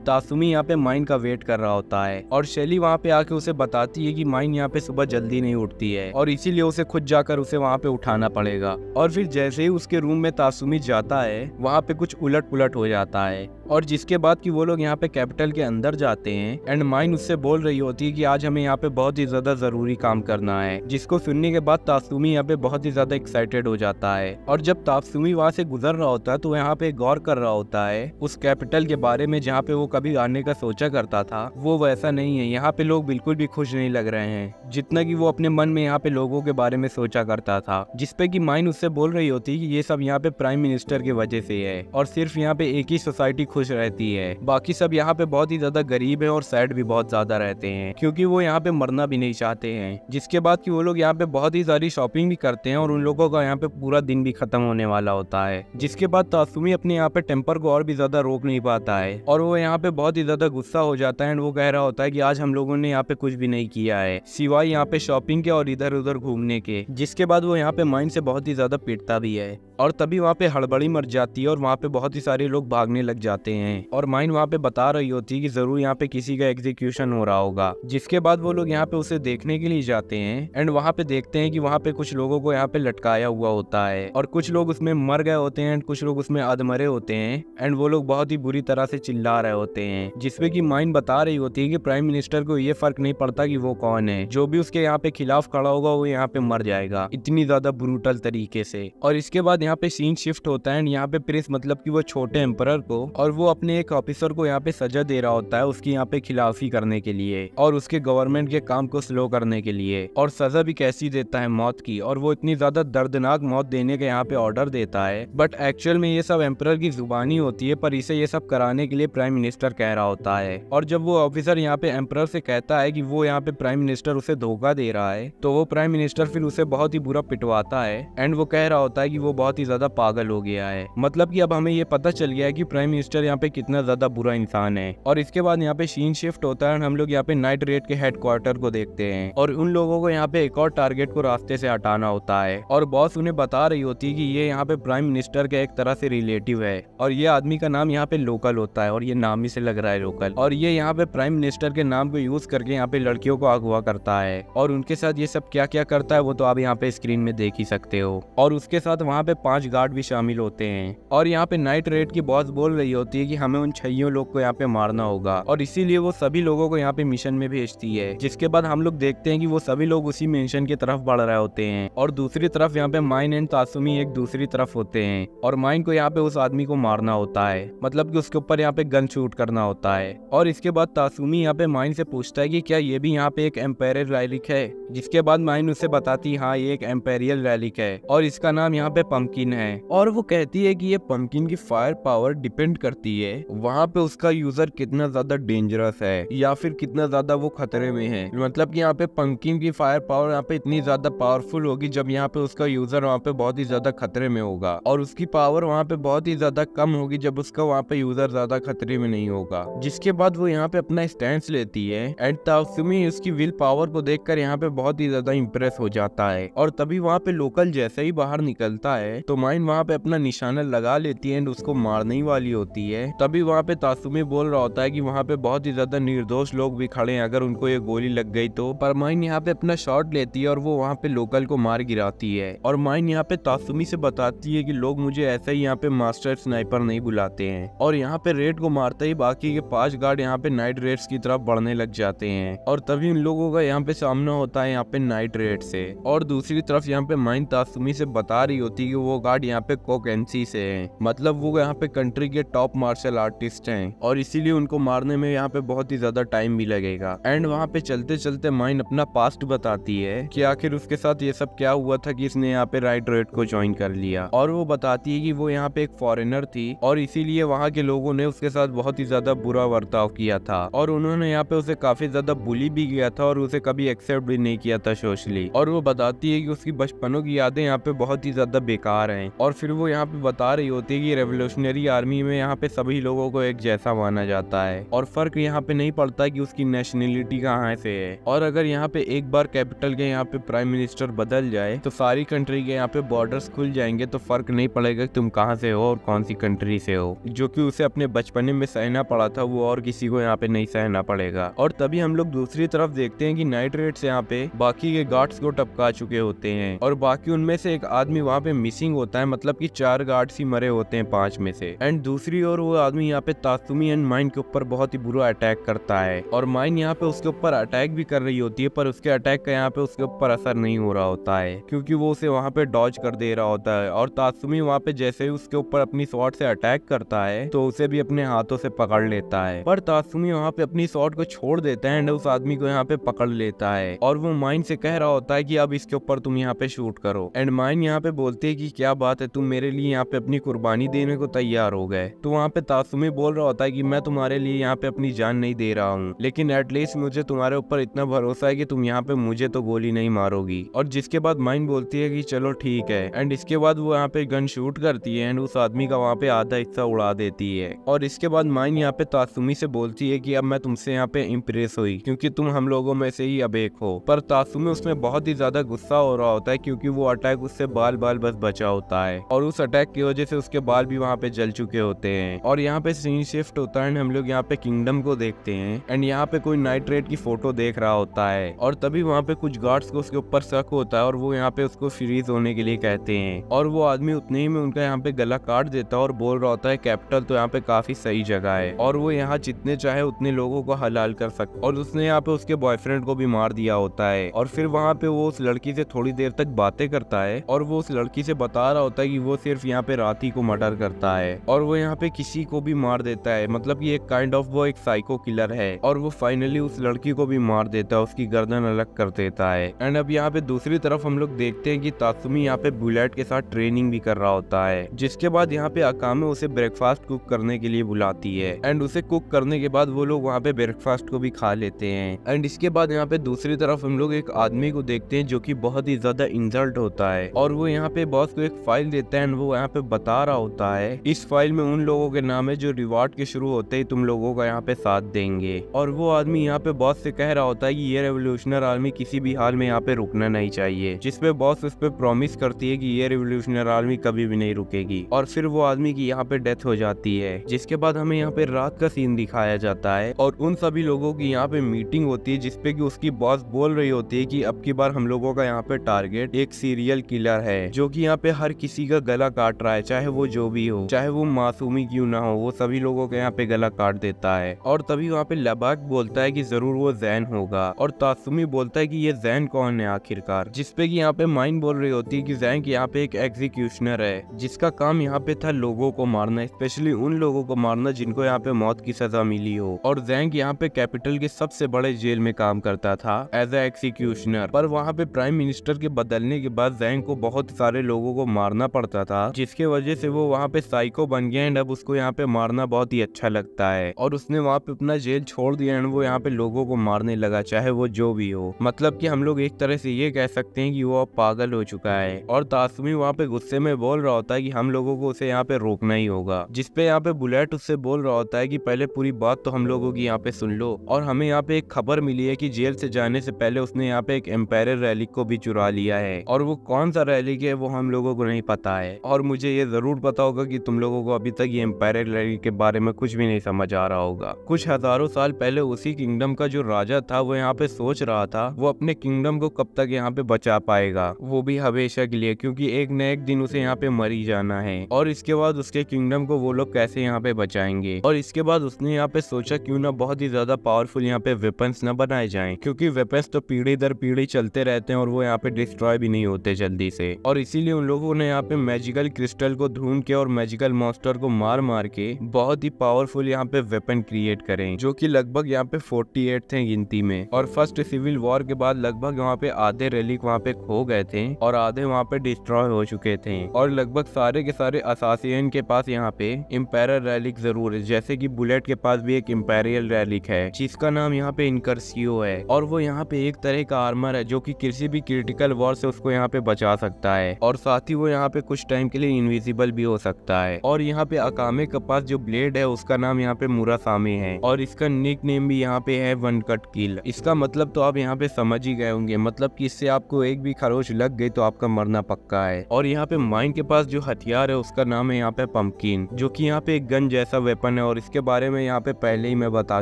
तासुमी यहाँ पे माइन का वेट कर रहा होता है, और शैली वहाँ पे आके उसे बताती है कि माइन यहाँ पे सुबह जल्दी नहीं उठती है और इसीलिए उसे खुद जाकर उसे वहाँ पे उठाना पड़ेगा। और फिर जैसे ही उसके रूम में तासुमी जाता है, वहाँ पे कुछ उलट पुलट हो जाता है, और जिसके बाद कि वो लोग यहाँ पे कैपिटल के अंदर जाते हैं एंड माइन उससे बोल रही होती है कि आज हमें यहाँ पे बहुत ही ज्यादा जरूरी काम करना है। जिसको सुनने के बाद तासुमी यहाँ पे बहुत ही ज्यादा एक्साइटेड हो जाता है। और जब तासुमी वहाँ से गुजर रहा होता है तो यहाँ पे गौर कर रहा होता है उस कैपिटल के बारे में जहाँ पे वो कभी आने का सोचा करता था, वो वैसा नहीं है। यहाँ पे लोग बिल्कुल भी खुश नहीं लग रहे हैं जितना कि वो अपने मन में यहाँ पे लोगों के बारे में सोचा करता था। जिसपे कि माइन उससे बोल रही होती है कि ये सब यहाँ पे प्राइम मिनिस्टर की वजह से है, और सिर्फ यहाँ पे एक ही सोसाइटी खुश रहती है, बाकी सब यहाँ पे बहुत ही ज्यादा गरीब है और सैड भी बहुत ज्यादा रहते हैं, क्योंकि वो यहाँ पे मरना भी नहीं चाहते हैं। जिसके बाद कि वो लोग यहाँ पे बहुत ही सारी शॉपिंग भी करते हैं और उन लोगों का यहाँ पे पूरा दिन भी खत्म होने वाला होता है। जिसके बाद तासुमी अपने यहाँ पे टेम्पर को और भी ज्यादा रोक नहीं पाता है और वो यहाँ पे बहुत ही ज्यादा गुस्सा हो जाता है एंड वो कह रहा होता है कि आज हम लोगों ने यहाँ पे कुछ भी नहीं किया है सिवाय यहाँ पे शॉपिंग के और इधर उधर घूमने के। जिसके बाद वो यहाँ पे माइन से बहुत ही ज्यादा पीटता भी है, और तभी वहाँ पे हड़बड़ी मच जाती है और वहाँ पे बहुत ही सारे लोग भागने लग जाते हैं, और माइन वहाँ पे बता रही होती है कि जरूर यहाँ पे किसी का एग्जीक्यूशन हो रहा होगा। जिसके बाद वो लोग यहाँ पे उसे देखने के लिए जाते हैं एंड वहाँ पे देखते हैं कि वहाँ पे कुछ लोगों को यहाँ पे लटकाया हुआ होता है, और कुछ लोग उसमें मर गए होते हैं एंड कुछ लोग उसमें अधमरे होते हैं एंड वो लोग बहुत ही बुरी तरह से चिल्ला रहे होते हैं। जिसपे कि माइन बता रही होती है कि प्राइम मिनिस्टर को ये फर्क नहीं पड़ता कि वो कौन है, जो भी उसके यहाँ पे खिलाफ खड़ा होगा वो यहाँ पे मर जाएगा, इतनी ज्यादा ब्रूटल तरीके से। और इसके बाद यहाँ पे सीन शिफ्ट होता है एंड यहाँ पे प्रिंस मतलब कि वो छोटे एम्परर को और वो अपने एक ऑफिसर को यहाँ पे सजा दे रहा होता है उसकी यहाँ पे खिलाफी करने के लिए और उसके गवर्नमेंट के काम को स्लो करने के लिए, और सजा भी कैसी देता है मौत की, और वो इतनी ज्यादा दर्दनाक मौत देने के यहाँ पे ऑर्डर देता है। बट एक्चुअल में ये सब एम्परर की जुबानी होती है, पर इसे ये सब कराने के लिए प्राइम मिनिस्टर कह रहा होता है। और जब वो ऑफिसर यहाँ पे एम्परर से कहता है कि वो यहाँ पे प्राइम मिनिस्टर उसे धोखा दे रहा है, तो वो प्राइम मिनिस्टर फिर उसे बहुत ही बुरा पिटवाता है एंड वो कह रहा होता है कि वो बहुत ही ज्यादा पागल हो गया है। मतलब कि अब हमें ये पता चल गया है कि प्राइम मिनिस्टर यहाँ पे कितना ज्यादा बुरा इंसान है। और इसके बाद यहाँ पे सीन शिफ्ट होता है, हम लोग यहाँ पे नाइट रेड के हेडक्वार्टर को देखते हैं और उन लोगों को यहाँ पे एक और टारगेट को रास्ते से हटाना होता है, और बॉस उन्हें बता रही होती है कि ये यहाँ पे प्राइम मिनिस्टर का एक तरह से रिलेटिव है, और ये आदमी का नाम यहाँ पे लोकल होता है, और ये नाम ही से लग रहा है लोकल, और ये यहाँ पे प्राइम मिनिस्टर के नाम को यूज करके यहाँ पे लड़कियों को अगवा करता है, और उनके साथ ये सब क्या क्या करता है वो तो आप यहाँ पे स्क्रीन में देख ही सकते हो। और उसके साथ वहाँ पे 5 गार्ड भी शामिल होते हैं, और यहाँ पे नाइट रेड की बॉस बोल रही होती है कि हमें उन 6 लोग को यहाँ पे मारना होगा, और इसीलिए वो सभी लोगों को यहाँ पे मिशन में भेजती है। जिसके बाद हम लोग देखते हैं कि वो सभी लोग उसी मिशन की तरफ बढ़ रहे होते हैं, और दूसरी तरफ यहाँ पे माइन एंड तासुमी एक दूसरी तरफ होते हैं, और माइन को यहाँ पे उस आदमी को मारना होता है, मतलब कि उसके ऊपर यहाँ पे गन शूट करना होता है। और इसके बाद तासुमी यहाँ पे माइन से पूछता है कि क्या ये भी यहाँ पे एक एम्पेरियल रैलिक है, जिसके बाद माइन उसे बताती है हाँ ये एक एम्पेरियल रैलिक है और इसका नाम यहाँ पे पंपकिन है, और वो कहती है कि ये पंपकिन की फायर पावर डिपेंड करती है वहाँ पे उसका यूजर कितना ज्यादा डेंजरस है या फिर कितना ज्यादा वो खतरे में है। मतलब कि यहाँ पे पंपकिन की फायर पावर यहाँ पे इतनी ज्यादा पावरफुल होगी जब यहाँ पे उसका यूजर वहाँ पे बहुत ही ज्यादा खतरे में होगा, और उसकी पावर वहाँ पे बहुत ही ज्यादा कम होगी जब उसका वहाँ पे यूजर ज्यादा खतरे में नहीं होगा। जिसके बाद वो यहाँ पे अपना स्टैंड लेती है एंड तासुमी उसकी विल पावर को देखकर यहाँ पे बहुत ही ज्यादा इम्प्रेस हो जाता है, और तभी वहाँ पे लोकल जैसे ही बाहर निकलता है तो माइन वहाँ पे अपना निशाना लगा लेती है एंड उसको मारने ही वाली होती है, तभी वहाँ पे तासुमी बोल रहा होता है कि वहाँ पे बहुत ही ज्यादा निर्दोष लोग भी खड़े हैं, अगर उनको ये गोली लग गई तो। पर माइन यहाँ पे अपना शॉट लेती है और वो वहाँ पे लोकल को मार गिराती है। और माइन यहाँ पे तासुमी से बताती है कि लोग मुझे ऐसा ही यहाँ पे मास्टर स्नाइपर नहीं बुलाते हैं। और यहाँ पे रेड को मारते ही बाकी के 5 गार्ड यहाँ पे नाइट रेड्स की तरफ बढ़ने लग जाते हैं। और तभी उन लोगों का यहाँ पे सामना होता है यहाँ पे नाइट रेड से। और दूसरी तरफ यहाँ पे माइन तासुमी से बता रही होती है कि वो गार्ड यहाँ पे कोकेंसी से हैं, मतलब वो यहाँ पे कंट्री के टॉप मार्शल आर्टिस्ट हैं और इसीलिए उनको मारने में यहाँ पे बहुत ही ज्यादा टाइम भी लगेगा। एंड वहाँ पे चलते चलते माइन अपना पास्ट बताती है कि आखिर उसके साथ ये सब क्या हुआ था कि इसने यहाँ पे राइट रेड को ज्वाइन कर लिया। और वो बताती है कि वो यहाँ पे एक फॉरेनर थी और इसीलिए वहाँ के लोगों ने उसके साथ बहुत ही ज्यादा बुरा बर्ताव किया था और उन्होंने यहाँ पे उसे काफी ज्यादा बुली भी किया था और उसे कभी एक्सेप्ट भी नहीं किया था सोशली। और वो बताती है कि उसकी बचपनों की यादें यहाँ पे बहुत ही ज्यादा बेकार हैं। और फिर वो यहाँ पे बता रही होती है कि रेवोल्यूशनरी आर्मी में यहाँ पे सभी लोगों को एक जैसा माना जाता है और फर्क यहाँ पे नहीं पड़ता कि उसकी नेशनलिटी कहाँ से है। और अगर यहाँ पे एक बार कैपिटल के यहाँ पे प्राइम मिनिस्टर बदल जाए तो सारी कंट्री के यहाँ पे बॉर्डर्स खुल जाएंगे, तो फर्क नहीं पड़ेगा कि तुम कहाँ से हो और कौन सी कंट्री से हो, जो कि उसे अपने बचपने में सहना पड़ा था वो और किसी को यहाँ पे नहीं सहना पड़ेगा। और तभी हम लोग दूसरी तरफ देखते हैं कि नाइट रेड्स यहाँ पे बाकी के गार्ड्स को टपका चुके होते हैं और बाकी उनमें से एक आदमी वहाँ पे मिसिंग होता है, मतलब कि 4 गार्ड्स ही मरे होते हैं 5 में से। एंड दूसरी ओर वो आदमी यहाँ पे तासुमी एंड माइन के ऊपर बहुत ही बुरा अटैक करता है और माइन यहाँ पे उसके ऊपर अटैक भी कर रही होती है, पर उसके अटैक का यहाँ पे उसके ऊपर असर नहीं हो रहा होता है क्योंकि वो उसे वहाँ पे डॉज कर दे रहा होता है। और तासुमी वहाँ पे जैसे ही उसके ऊपर अपनी शॉट से अटैक करता है तो उसे भी अपने हाथों से पकड़ लेता है, पर तासुमी वहाँ पे अपनी शॉट को छोड़ देता है एंड उस आदमी को यहाँ पे पकड़ लेता है और वो माइन से कह रहा होता है कि अब इसके ऊपर तुम यहाँ पे शूट करो। एंड माइन यहाँ पे बोलते है कि क्या बात है, तुम मेरे लिए यहाँ पे अपनी कुर्बानी देने को तैयार हो गए। तो वहाँ पे तासुमी बोल रहा होता है कि मैं तुम्हारे लिए यहाँ पे अपनी जान नहीं दे रहा हूँ, लेकिन एटलीस्ट मुझे तुम्हारे ऊपर इतना भरोसा है कि तुम यहाँ पे मुझे तो गोली नहीं मारोगी। और जिसके बाद माइन बोलती है कि चलो ठीक है। एंड इसके बाद वो यहाँ पे गन शूट करती है एंड उस आदमी का वहाँ पे आधा हिस्सा उड़ा देती है। और इसके बाद माइन यहाँ पे तासुमी से बोलती है कि अब मैं तुमसे यहाँ पे इम्प्रेस हुई क्योंकि तुम हम लोगों में से ही अब एक हो। पर तासुमी उसमें बहुत ही ज्यादा गुस्सा हो रहा होता है क्योंकि वो अटैक उससे बाल बाल बस बचा होता है और उस अटैक की वजह से उसके बाल भी वहाँ पे जल चुके होते हैं। और यहाँ पे सीन शिफ्ट होता है, हम लोग यहाँ पे किंगडम को देखते हैं एंड यहाँ पे कोई नाइट रेड की फोटो देख रहा होता है और तभी वहाँ पे कुछ गार्ड्स को उसके ऊपर शक होता है और वो यहाँ पे उसको फ्रीज होने के लिए कहते हैं और वो आदमी उतने ही में उनका यहाँ पे गला काट देता है और बोल रहा होता है कैपिटल तो यहाँ पे काफी सही जगह है और वो यहाँ जितने चाहे उतने लोगों को हलाल कर सकता। और उसने यहाँ पे उसके बॉयफ्रेंड को भी मार दिया होता है। और फिर वहाँ पे वो उस लड़की से थोड़ी देर तक बातें करता है और वो उस लड़की से बता रहा होता है कि वो सिर्फ यहाँ पे रात ही को मर्डर करता है और वो यहाँ पे किसी को भी मार देता है, मतलब कि एक काइंड ऑफ वो एक साइको किलर है। और वो फाइनली उस लड़की को भी मार देता है, उसकी गर्दन अलग कर देता है। एंड अब यहाँ पे दूसरी तरफ हम लोग देखते हैं कि तासुमी यहाँ पे बुलेट के साथ ट्रेनिंग भी कर रहा होता है, जिसके बाद यहाँ पे अकामे उसे ब्रेकफास्ट कुक करने के लिए बुलाती है एंड उसे कुक करने के बाद वो लोग वहाँ पे ब्रेकफास्ट को भी खा लेते हैं। एंड इसके बाद यहाँ पे दूसरी तरफ हम लोग एक आदमी को देखते हैं जो कि बहुत ही ज्यादा इंसल्ट होता है और वो यहाँ पे बॉस को एक फाइल देता है एंड वो यहाँ पे बता रहा होता है इस फाइल में उन लोगों के नाम है जो रिवॉर्ड के शुरू होते ही तुम लोगों का यहाँ पे साथ देंगे। और वो आदमी यहाँ पे बॉस से कह रहा होता है कि ये रेवोल्यूशनर आर्मी किसी भी हाल में यहाँ पे रुकना नहीं चाहिए, जिसपे बॉस उस पे प्रॉमिस करती है कि ये रेवोल्यूशनर आर्मी कभी भी नहीं रुकेगी। और फिर वो आदमी की यहाँ पे डेथ हो जाती है, जिसके बाद हमें यहाँ पे रात का सीन दिखाया जाता है और उन सभी लोगों की यहाँ पे मीटिंग होती है जिसपे कि उसकी बॉस बोल रही होती है कि अब की बार हम लोगों का यहाँ पे टारगेट एक सीरियल किलर है जो कि यहाँ पे हर किसी का गला काट रहा है, चाहे वो जो भी हो, चाहे वो मासूमी क्यों ना हो, वो सभी लोगों के यहाँ पे गला काट देता है। और तभी वहाँ पे लबाक बोलता है कि जरूर वो जैन होगा और तासुमी बोलता है कि ये जैन कौन है आखिरकार, जिसपे कि यहाँ पे माइन बोल रही होती है कि जैन यहाँ पे एक एग्जीक्यूशनर है जिसका काम यहाँ पे था लोगों को मारना, स्पेशली उन लोगों को मारना जिनको यहाँ पे मौत की सजा मिली हो। और जैन यहाँ पे कैपिटल के सबसे बड़े जेल में काम करता था एज ए एग्जीक्यूशनर। पर वहाँ पे प्राइम मिनिस्टर के बदलने के बाद जैन को बहुत सारे लोगों को मारना पड़ता था, जिसके वजह से वो वहाँ पे साइको बन गया एंड अब उसको यहाँ पे मारना बहुत ही अच्छा लगता है और उसने वहाँ पे अपना जेल छोड़ दिया एंड वो यहाँ पे लोगों को मारने लगा, चाहे वो जो भी हो। मतलब कि हम लोग एक तरह से ये कह सकते हैं कि वो अब पागल हो चुका है। और तासुमी वहाँ पे गुस्से में बोल रहा होता है कि हम लोगों को उसे यहाँ पे रोकना ही होगा, जिसपे यहाँ पे बुलेट उससे बोल रहा होता है कि पहले पूरी बात तो हम लोगों की यहाँ पे सुन लो। और हमें यहाँ पे एक खबर मिली है कि जेल से जाने से पहले उसने यहाँ पे एक एम्पायर रैली को भी चुरा लिया है और वो कौन सा रैली है वो हम लोगों को नहीं पता है और मुझे ये जरूर पता होगा कि तुम तुम लोगों को अभी तक ये एम्पायर रैली के बारे में कुछ भी नहीं समझ आ रहा होगा। कुछ हजारों साल पहले उसी किंगडम का जो राजा था वो यहाँ पे सोच रहा था वो अपने किंगडम को कब तक यहाँ पे बचा पाएगा, वो भी हमेशा के लिए, क्योंकि एक न एक दिन उसे यहाँ पे मर ही जाना है। और इसके बाद उसके किंगडम को वो लोग कैसे यहाँ पे बचाएंगे। और इसके बाद उसने यहाँ पे सोचा क्यों ना बहुत ही ज्यादा पावरफुल यहाँ पे वेपन्स न बनाए जाएं, क्योंकि वेपन्स तो पीढ़ी दर पीढ़ी चलते रहते हैं और वो यहाँ पे डिस्ट्रॉय भी नहीं होते जल्दी से। और इसीलिए उन लोगों ने यहाँ पे मैजिकल क्रिस्टल को ढूंढ के और मैजिकल मॉन्स्टर को मार मार के बहुत ही पावरफुल यहाँ पे वेपन क्रिएट करें, जो कि लगभग यहाँ पे 48 थे गिनती में। और फर्स्ट सिविल वॉर के बाद लगभग वहाँ पे आधे रेलिक वहाँ पे खो गए थे और आधे वहाँ पे डिस्ट्रॉय हो चुके थे। और लगभग सारे के सारे असासियन के पास यहाँ पे इम्पेरियल रैलिक जरूर है, जैसे कि बुलेट के पास भी एक इम्पेरियल रैलिक है जिसका नाम यहाँ पे इनकर्सियो है। और वो यहाँ पे एक तरह का आर्मर है जो कि किसी भी क्रिटिकल वॉर से उसको यहाँ पे बचा सकता है, और साथ ही वो यहाँ पे कुछ टाइम के लिए इनविजिबल भी हो सकता है। और यहाँ पे अकामे के पास जो ब्लेड है उसका नाम यहाँ पे मुरासामे है, और इसका निक नेम भी यहाँ पे है वन कट किल। इसका मतलब तो आप यहाँ पे समझ ही गए होंगे, मतलब कि इससे आपको एक भी खरोच लग गई तो आपका मरना पक्का है। और यहाँ पे माइन के पास जो हथियार है उसका नाम है यहाँ पे पंपकिन, जो कि यहाँ पे एक गन जैसा वेपन है, और इसके बारे में यहाँ पे पहले ही मैं बता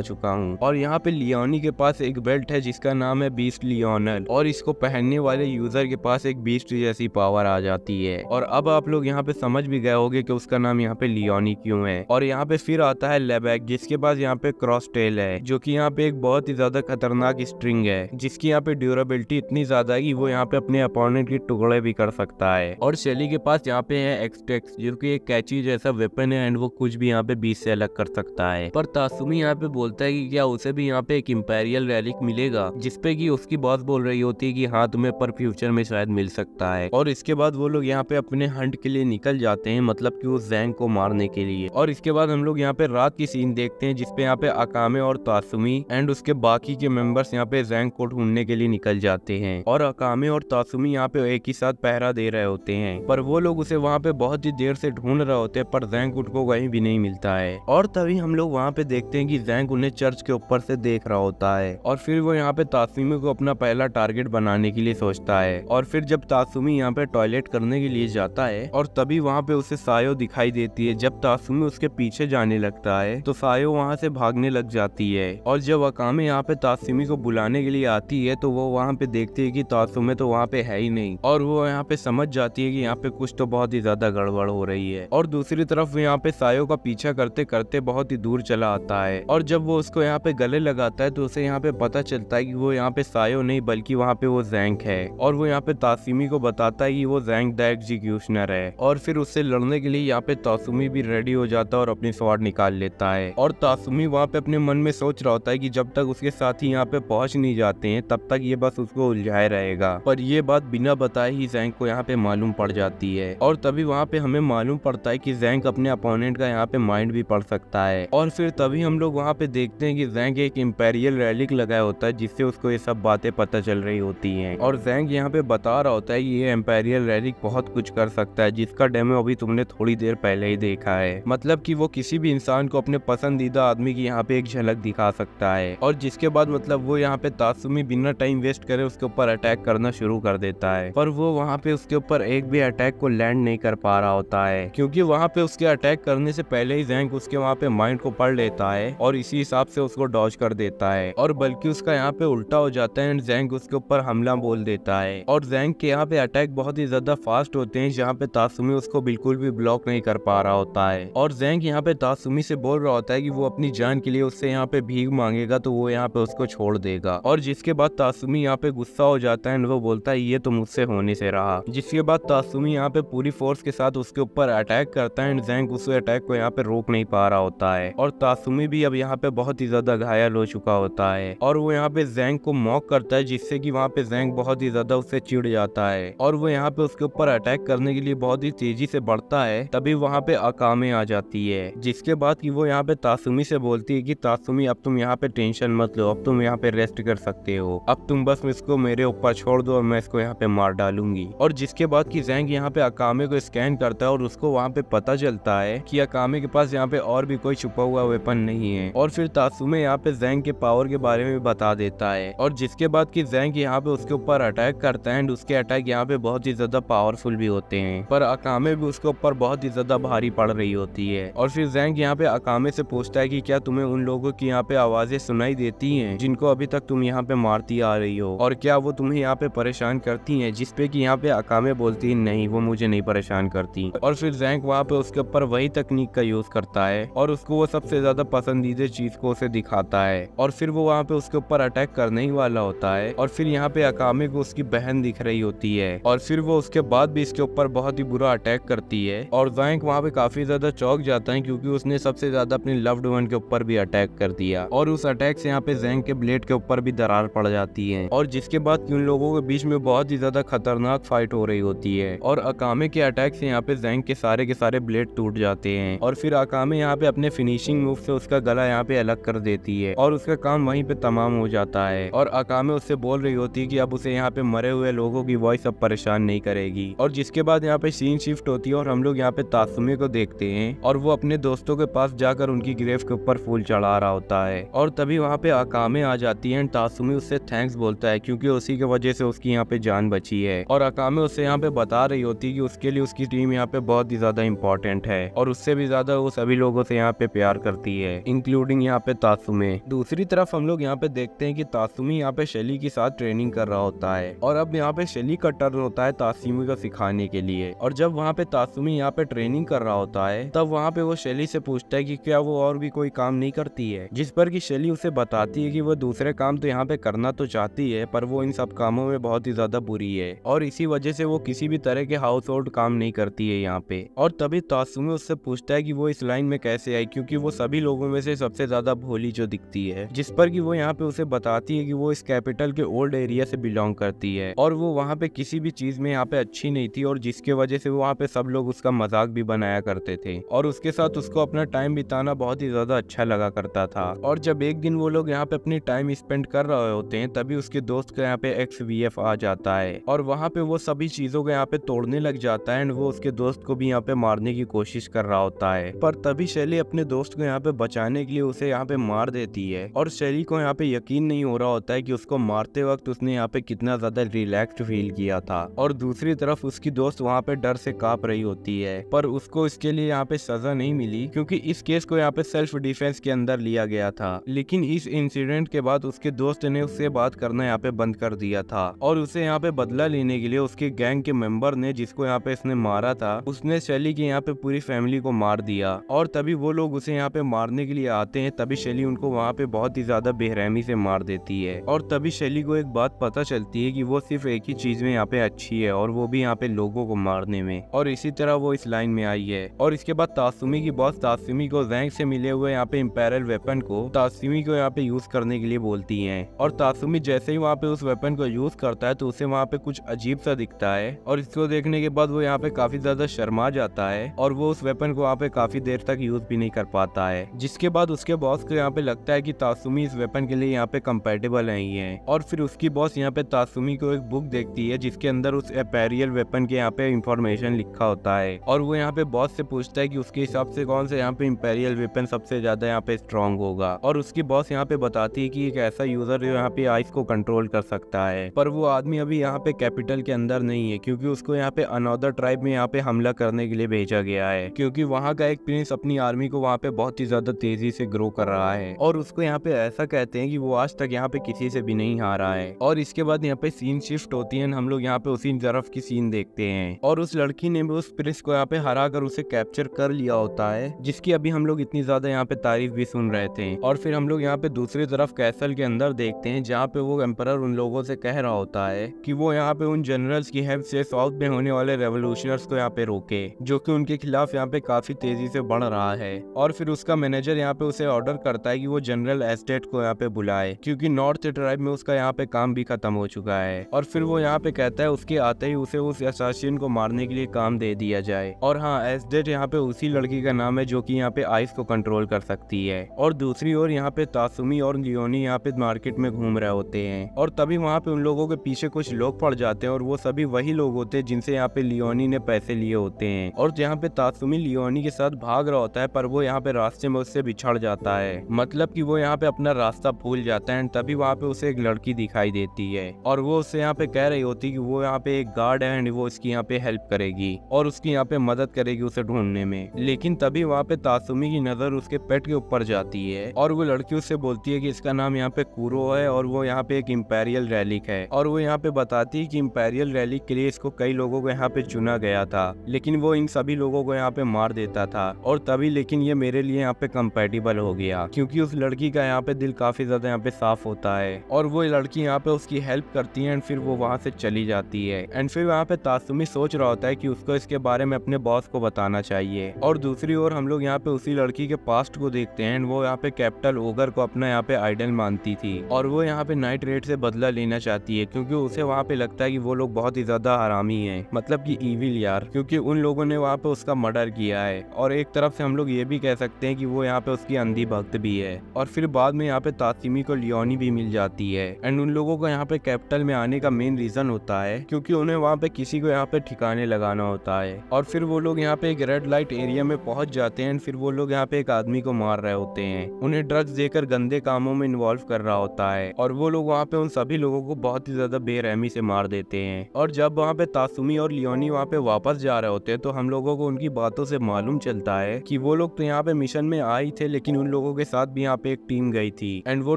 चुका हूँ। और यहाँ पे लियोनी के पास एक बेल्ट है जिसका नाम है बीस्ट लियोनल, और इसको पहनने वाले यूजर के पास एक बीस्ट जैसी पावर आ जाती है। और अब आप लोग यहाँ पे समझ भी गए होंगे कि उसका नाम यहाँ पे लियोनी क्यों है। और यहाँ पे फिर आता है लेबैक, जिसके पास यहाँ पे क्रॉस टेल है, जो कि यहाँ पे एक बहुत ही ज्यादा खतरनाक स्ट्रिंग है, जिसकी यहाँ पे ड्यूरेबिलिटी इतनी ज्यादा है कि वो यहाँ पे अपने अपोनेंट के टुकड़े भी कर सकता है। और शेली के पास यहाँ पे है एक्सटेक्स, जो कि एक कैची जैसा वेपन है, एंड वो कुछ भी यहाँ पे बीच से अलग कर सकता है। पर तासुमी यहाँ पे बोलता है कि क्या उसे भी यहाँ पे एक इम्पेरियल रैलिक मिलेगा, जिसपे कि उसकी बॉस बोल रही होती है कि हाँ तुम्हें पर फ्यूचर में शायद मिल सकता है। और इसके बाद वो लोग यहाँ पे अपने हंट के लिए निकल जाते हैं, मतलब कि उस जैंग को मारने के लिए। और इसके बाद हम लोग यहाँ पे रात की सीन देखते हैं जिसपे यहाँ पे अकामे और तासुमी एंड उसके बाकी के मेंबर्स यहाँ पे जैंग को ढूंढने के लिए निकल जाते हैं। और अकामे और तासुमी यहाँ पे एक ही साथ पहरा दे रहे होते हैं, पर वो लोग उसे वहाँ पे बहुत ही देर से ढूंढ रहे होते हैं, पर जैंग उनको कहीं भी नहीं मिलता है। और तभी हम लोग वहाँ पे देखते हैं कि जैंग उन्हें चर्च के ऊपर से देख रहा होता है, और फिर वो यहाँ पे तासुमी को अपना पहला टारगेट बनाने के लिए सोचता है। और फिर जब तासुमी यहाँ पे टॉयलेट करने के लिए जाता है, और तभी वहाँ पे उसे सायो दिखाई देती है। जब तासुमी उसके पीछे जाने लगता है तो सायो वहाँ से भागने लग जाती है। और जब अकामे यहाँ पे तासुमी को बुलाने के लिए आती है तो वो वहाँ पे देखती है कि तासुमी तो वहाँ पे है ही नहीं, और वो यहाँ पे समझ जाती है कि यहाँ पे कुछ तो बहुत ही ज्यादा गड़बड़ हो रही है। और दूसरी तरफ वो यहाँ पे सायो का पीछा करते करते बहुत ही दूर चला आता है, और जब वो उसको यहाँ पे गले लगाता है तो उसे यहाँ पे पता चलता है कि वो यहाँ पे सायो नहीं बल्कि वहाँ पे वो जैंग है। और वो यहाँ पे तासुमी को बताता है कि वो जैंग द एग्जीक्यूशनर है। और फिर उससे लड़ने के लिए यहाँ पे तासुमी भी रेडी हो जाता है और अपनी स्वॉर्ड निकाल लेता है। और तासुमी वहाँ पे अपने मन में सोच रहा होता है कि जब तक उसके साथी यहाँ पे पहुँच नहीं जाते हैं तब तक ये बस उसको उलझाए रहेगा। पर ये बात बिना बताए ही जैंग को यहाँ पे मालूम पड़ जाती है, और तभी वहाँ पे हमें मालूम पड़ता है कि जैंग अपने अपोनेंट का यहाँ पे माइंड भी पढ़ सकता है। और फिर तभी हम लोग वहाँ पे देखते हैं कि जैंग एक इम्पेरियल रैलिक लगाया होता है, जिससे उसको ये सब बातें पता चल रही होती हैं। और जैंग यहाँ पे बता रहा होता है कि ये इम्पेरियल रैलिक बहुत कुछ कर सकता है, जिसका डेमो अभी तुमने थोड़ी देर पहले ही देखा है। मतलब कि वो किसी भी इंसान को अपने पसंदीदा आदमी की यहाँ पे एक झलक दिखा सकता है। और जिसके बाद मतलब वो यहाँ पे तासुमी बिना टाइम वेस्ट करे उसके ऊपर अटैक करना शुरू कर देता है, पर वो वहाँ पे उसके ऊपर एक भी अटैक को लैंड नहीं कर पा रहा होता है, क्योंकि वहाँ पे उसके अटैक करने से पहले ही जैंग उसके वहाँ पे माइंड को पढ़ लेता है और इसी हिसाब से उसको डॉज कर देता है। और बल्कि उसका यहाँ पे उल्टा हो जाता है एंड जैंग उसके ऊपर हमला बोल देता है। और जैंग के यहाँ पे अटैक बहुत ही ज्यादा फास्ट होते हैं, जहाँ पे तासुमी उसको बिल्कुल भी ब्लॉक नहीं कर पा रहा होता है। और जैंग यहाँ पे तासुमी से बोल रहा होता है कि वो अपनी जान के लिए उससे यहाँ पे भीख मांगेगा तो वो यहाँ पे उसको छोड़ देगा। और जिसके बाद तासुमी यहाँ पे गुस्सा हो जाता है एंड वो बोलता है ये तो मुझसे होने से रहा। जिसके बाद तासुमी यहाँ पे पूरी फोर्स के साथ उसके ऊपर अटैक करता है एंड जैंग उस अटैक को यहाँ पे रोक नहीं पा रहा होता है। और तासुमी भी अब यहाँ पे बहुत ही ज्यादा घायल हो चुका होता है, और वो यहाँ पे जैंग को मॉक करता है, जिससे कि वहाँ पे जैंग बहुत ही ज्यादा उससे चिढ़ जाता है और वो यहाँ पे उसके ऊपर अटैक करने के लिए बहुत ही तेजी से बढ़ता है। तभी वहाँ पे अकामे आ जाती है, जिसके बाद कि वो यहाँ पे तासुमी से बोलती है कि तासुमी अब तुम यहाँ पे टेंशन मत लो, अब तुम यहाँ पे रेस्ट कर सकते हो, अब तुम बस इसको मेरे ऊपर छोड़ दो और मैं इसको यहाँ पे मार डालूंगी। और जिसके बाद कि जैंग यहाँ पे अकामे को स्कैन करता है और उसको वहाँ पे पता चलता है कि अकामे के पास यहाँ पे और भी कोई छुपा हुआ वेपन नहीं है। और फिर तासुमे यहाँ पे जैंग के पावर के बारे में बता देता है, और जिसके बाद कि जैंग यहाँ पे उसके ऊपर अटैक करता है एंड उसके अटैक यहाँ पे बहुत ही ज्यादा पावरफुल भी होते हैं, पर अकामे भी उसके ऊपर बहुत ही ज्यादा भारी पड़ रही होती है। और फिर जैंग यहाँ पे अकामे से पूछता है कि क्या तुम्हें उन लोगों की यहाँ पे आवाजें सुनाई देती हैं जिनको अभी तक तुम यहाँ पे मारती आ रही हो, और क्या वो तुम्हें यहाँ पे परेशान करती हैं? जिसपे कि यहाँ पे अकामे बोलती है नहीं, वो मुझे नहीं परेशान करती। और फिर जैंग वहाँ पे उसके ऊपर वही तकनीक का यूज करता है और उसको वो सबसे ज्यादा पसंदीदा चीज को उसे दिखाता है, और फिर वो वहाँ पे उसके ऊपर अटैक करने ही वाला होता है। और फिर यहाँ पे अकामे को उसकी बहन दिख रही होती है, और फिर वो उसके बाद भी इसके ऊपर बहुत ही बुरा अटैक करती है। और जैंग वहाँ पे काफी ज्यादा चौंक जाता है क्योंकि उसने सबसे ज्यादा अपने लव्ड वन के ऊपर भी अटैक कर दिया, और उस अटैक से यहाँ पे जैंग के ब्लेड के ऊपर भी दरार पड़ जाती है, और जिसके बाद उन लोगों के बीच में बहुत ही ज्यादा खतरनाक फाइट हो रही होती है। और अकामे के अटैक से यहाँ पे जैंग के सारे ब्लेड टूट जाते हैं, और फिर अकामे यहाँ पे अपने फिनिशिंग मूव से उसका गला यहाँ पे अलग कर देती है, और उसका काम वहीं पे तमाम हो जाता है। और अकामे उससे बोल रही होती है कि अब उसे यहाँ पे मरे हुए लोगों की वॉइस अब परेशान नहीं करेगी। और जिसके बाद यहाँ पे सीन शिफ्ट होती है और हम लोग यहाँ पे तासुमे को देखते हैं, और वो अपने दोस्तों के पास जाकर उनकी ग्रेव के ऊपर फूल चढ़ा रहा होता है। और तभी वहाँ पे अकामे आ जाती है एंड तासुमे उससे थैंक्स बोलता है क्योंकि उसी की वजह से उसकी यहाँ पे जान बची है। और अकामे उससे यहाँ पे बता रही होती है कि उसके लिए उसकी टीम यहाँ पे बहुत ही ज्यादा इंपॉर्टेंट है, और उससे भी ज्यादा वो सभी लोगों से यहाँ पे प्यार करती है, इंक्लूडिंग यहाँ पे तासुमे। दूसरी तरफ हम लोग यहाँ पे देखते हैं कि तासुमे यहाँ पे शेली के साथ ट्रेनिंग कर रहा होता है, और अब यहाँ पे शेली का टर्न होता है तासुमे को सिखाने के लिए। और जब वहाँ पे तासुमे यहाँ पे ट्रेनिंग कर रहा होता है तब वहाँ पे वो शेली से पूछता है कि क्या वो और भी कोई काम नहीं करती है, जिस पर कि शेली उसे बताती है कि वो दूसरे काम तो यहाँ पे करना तो चाहती है पर वो इन सब कामों में बहुत ही ज्यादा बुरी है, और इसी वजह से वो किसी भी तरह के हाउस होल्ड काम नहीं करती है यहाँ पे। और तभी तासुमे उससे पूछता है कि वो इस लाइन में कैसे आई, क्योंकि वो सभी लोगों में से सबसे ज्यादा भोली जो दिखती है, जिस पर कि वो यहाँ पे उसे बताती है कि वो इस कैपिटल के ओल्ड एरिया से बिलोंग करती है, और वो वहाँ पे किसी भी चीज में यहाँ पे अच्छी नहीं थी, और जिसके वजह से वहाँ पे सब लोग उसका मजाक भी बनाया करते थे, और उसके साथ उसको अपना टाइम बिताना बहुत ही ज्यादा अच्छा लगा करता था। और जब एक दिन वो लोग यहाँ पे अपनी टाइम स्पेंड कर रहे होते हैं तभी उसके दोस्त का यहाँ पे XVF आ जाता है, और वहाँ पे वो सभी चीजों को यहाँ पे तोड़ने लग जाता है एंड वो उसके दोस्त को भी यहाँ पे मारने की कोशिश कर रहा होता है। पर तभी शैली अपने दोस्त को यहाँ पे बचाने के लिए उसे यहाँ पे मार देती है, और शैली को यहाँ पे यकीन नहीं हो रहा होता है कि उसको मारते वक्त उसने यहाँ पे कितना ज्यादा रिलैक्स्ड फील किया था। और दूसरी तरफ उसकी दोस्त वहाँ पे डर से कांप रही होती है, पर उसको इसके लिए यहाँ पे सजा नहीं मिली क्योंकि इस केस को यहाँ पे सेल्फ डिफेंस के अंदर लिया गया था। लेकिन इस इंसिडेंट के बाद उसके दोस्त ने उससे बात करना यहाँ पे बंद कर दिया था, और उसे यहाँ पे बदला लेने के लिए उसके गैंग के मेंबर ने, जिसको यहाँ पे इसने मारा था, उसने शैली की यहाँ पे पूरी फैमिली को मार दिया। और तभी वो लोग उसे यहाँ पे मारने के लिए आते हैं, तभी शैली उनको वहाँ पे बहुत ही ज्यादा बेरहमी से मार देती है। और तभी शैली को एक बात पता चलती है कि वो सिर्फ एक ही चीज में यहाँ पे अच्छी है, और वो भी यहाँ पे लोगों को मारने में, और इसी तरह वो इस लाइन में आई है। और इसके बाद तासुमे की बॉस तासुमे को जैंग से मिले हुए यहाँ पे इंपीरियल वेपन को तासुमे को यहाँ पे यूज करने के लिए बोलती हैं, और तासुमे जैसे ही वहाँ पे उस वेपन को यूज करता है तो उसे वहाँ पे कुछ अजीब सा दिखता है, और इसको देखने के बाद वो यहाँ पे काफी ज्यादा शर्मा जाता है, और वो उस वेपन को वहाँ पे काफी देर तक यूज भी नहीं कर पाता है। जिसके बाद उसके बॉस को यहाँ पे लगता है कि तासुमे इस वेपन के लिए यहाँ पे कंपेटेबल नहीं है, और फिर उसकी बॉस यहाँ पे तासुमे को एक बुक देखती है जिसके अंदर उस इंपीरियल वेपन के यहाँ पे इंफॉर्मेशन लिखा होता है, और वो यहाँ पे बॉस से पूछता है कि उसके हिसाब से कौन सा यहाँ पे इंपीरियल वेपन सबसे ज्यादा यहाँ पे स्ट्रॉन्ग होगा। और उसकी बॉस यहाँ पे बताती है कि एक ऐसा यूजर जो यहाँ पे आइस को कंट्रोल कर सकता है, पर वो आदमी अभी यहाँ पे कैपिटल के अंदर नहीं है क्योंकि उसको यहाँ पे अनदर ट्राइब में यहाँ पे हमला करने के लिए भेजा गया है, क्योंकि वहाँ का एक प्रिंस अपनी आर्मी को वहाँ पे बहुत ही ज्यादा तेजी से ग्रो कर रहा है, और उसको यहाँ पे ऐसा कहते हैं कि वो आज तक यहाँ पे किसी से भी नहीं हारा है। और इसके बाद यहाँ पे सीन शिफ्ट होती है, हम लोग यहाँ पे उसी तरफ की सीन देखते हैं, और उस लड़की ने भी उस प्रिंस को यहाँ पे हरा कर उसे कैप्चर कर लिया होता है, जिसकी अभी हम लोग इतनी ज्यादा यहाँ पे तारीफ भी सुन रहे थे। और फिर हम लोग यहाँ पे दूसरी तरफ कैसल के अंदर देखते हैं जहाँ पे वो एम्परर उन लोगों से कह रहा होता है कि वो यहाँ पे उन जनरल्स की हेल्प से साउथ में होने वाले रेवोल्यूशनर्स को यहाँ पे रोके, जो कि उनके खिलाफ यहाँ पे काफी तेजी से बढ़ रहा है। और फिर उसका मैनेजर यहाँ पे उसे ऑर्डर करता है कि वो जनरल एस्टेट को यहाँ पे बुलाए, क्योंकि नॉर्थ ट्राइब में उसका यहाँ पे काम भी खत्म हो चुका है। और फिर वो यहाँ पे कहता है उसके आते ही उसे उस असासिन को मारने के लिए काम दे दिया जाए। और हाँ, एस्टेट यहाँ पे उसी लड़की का नाम है जो कि यहाँ पे आइस को कंट्रोल कर सकती है। और दूसरी ओर यहाँ पे तासुमे और लियोनी यहाँ पे मार्केट में घूम रहे होते हैं, और तभी वहाँ पे उन लोगों के पीछे कुछ लोग पड़ जाते हैं, और वो सभी वही लोग होते हैं जिनसे यहाँ पे लियोनी ने पैसे लिए होते हैं। और जहाँ पे तासुमे लियोनी के साथ भाग रहा होता है, पर वो यहाँ पे रास्ते में उससे बिछड़ जाता है, मतलब कि वो यहाँ पे अपना रास्ता भूल जाता है। तभी वहाँ पे उसे एक लड़की दिखाई देती है, और वो उससे यहाँ पे कह रही होती कि वो यहाँ पे एक गार्ड है एंड वो इसकी यहाँ पे हेल्प करेगी और उसकी यहाँ पे मदद मदद करेगी उसे ढूंढने में। लेकिन तभी वहाँ पे तासुमी की नजर उसके पेट के ऊपर जाती है और वो लड़की उससे बोलती है कि इसका नाम यहाँ पे कुरो है और वो यहाँ पे एक इंपेरियल रैलिक है। और वो यहाँ पे बताती है कि इंपेरियल रैलिक के लिए इसको कई लोगों को यहाँ पे चुना गया था, लेकिन वो इन सभी लोगों को यहाँ पे मार देता था। और तभी लेकिन ये मेरे लिए यहाँ पे कंपेटिबल हो गया, क्योंकि उस लड़की का यहाँ पे दिल काफी ज्यादा यहाँ पे साफ होता है और वो लड़की यहाँ पे उसकी हेल्प करती है एंड फिर वो वहाँ से चली जाती है। एंड फिर वहाँ पे तासुमी सोच रहा होता है कि उसको इसके बारे में अपने बॉस को बताना चाहिए। और दूसरी ओर हम लोग यहाँ पे उसी लड़की के पास्ट को देखते हैं। वो यहाँ पे कैपिटल ओगर को अपना यहाँ पे आइडल मानती थी और वो यहाँ पे नाइट रेड से बदला लेना चाहती है, क्योंकि उसे वहाँ पे लगता है कि वो लोग बहुत ही ज्यादा हरामी हैं, मतलब कि ईविल यार, क्योंकि उन लोगों ने वहाँ पे उसका मर्डर किया है। और एक तरफ से हम लोग ये भी कह सकते हैं कि वो यहाँ पे उसकी अंधी भक्त भी है। और फिर बाद में यहाँ पे तासिमी को लियोनी भी मिल जाती है एंड उन लोगों को यहाँ पे कैपिटल में आने का मेन रीजन होता है क्योंकि उन्हें वहाँ पे किसी को यहाँ पे ठिकाने लगाना होता है। और फिर वो लोग यहाँ पे एक रेड लाइट एरिया में पहुंच जाते हैं। फिर वो लोग यहाँ पे एक आदमी को मार रहे होते हैं, उन्हें ड्रग्स देकर गंदे कामों में इन्वॉल्व कर रहा होता है और वो लोग वहाँ पे उन सभी लोगों को बहुत ही ज्यादा बेरहमी से मार देते हैं। और जब वहाँ पे तासुमी और लियोनी वहाँ पे वापस जा रहे होते हैं तो हम लोगों को उनकी बातों से मालूम चलता है कि वो लोग तो यहाँ पे मिशन में आए थे, लेकिन उन लोगों के साथ भी यहाँ पे एक टीम गई थी एंड वो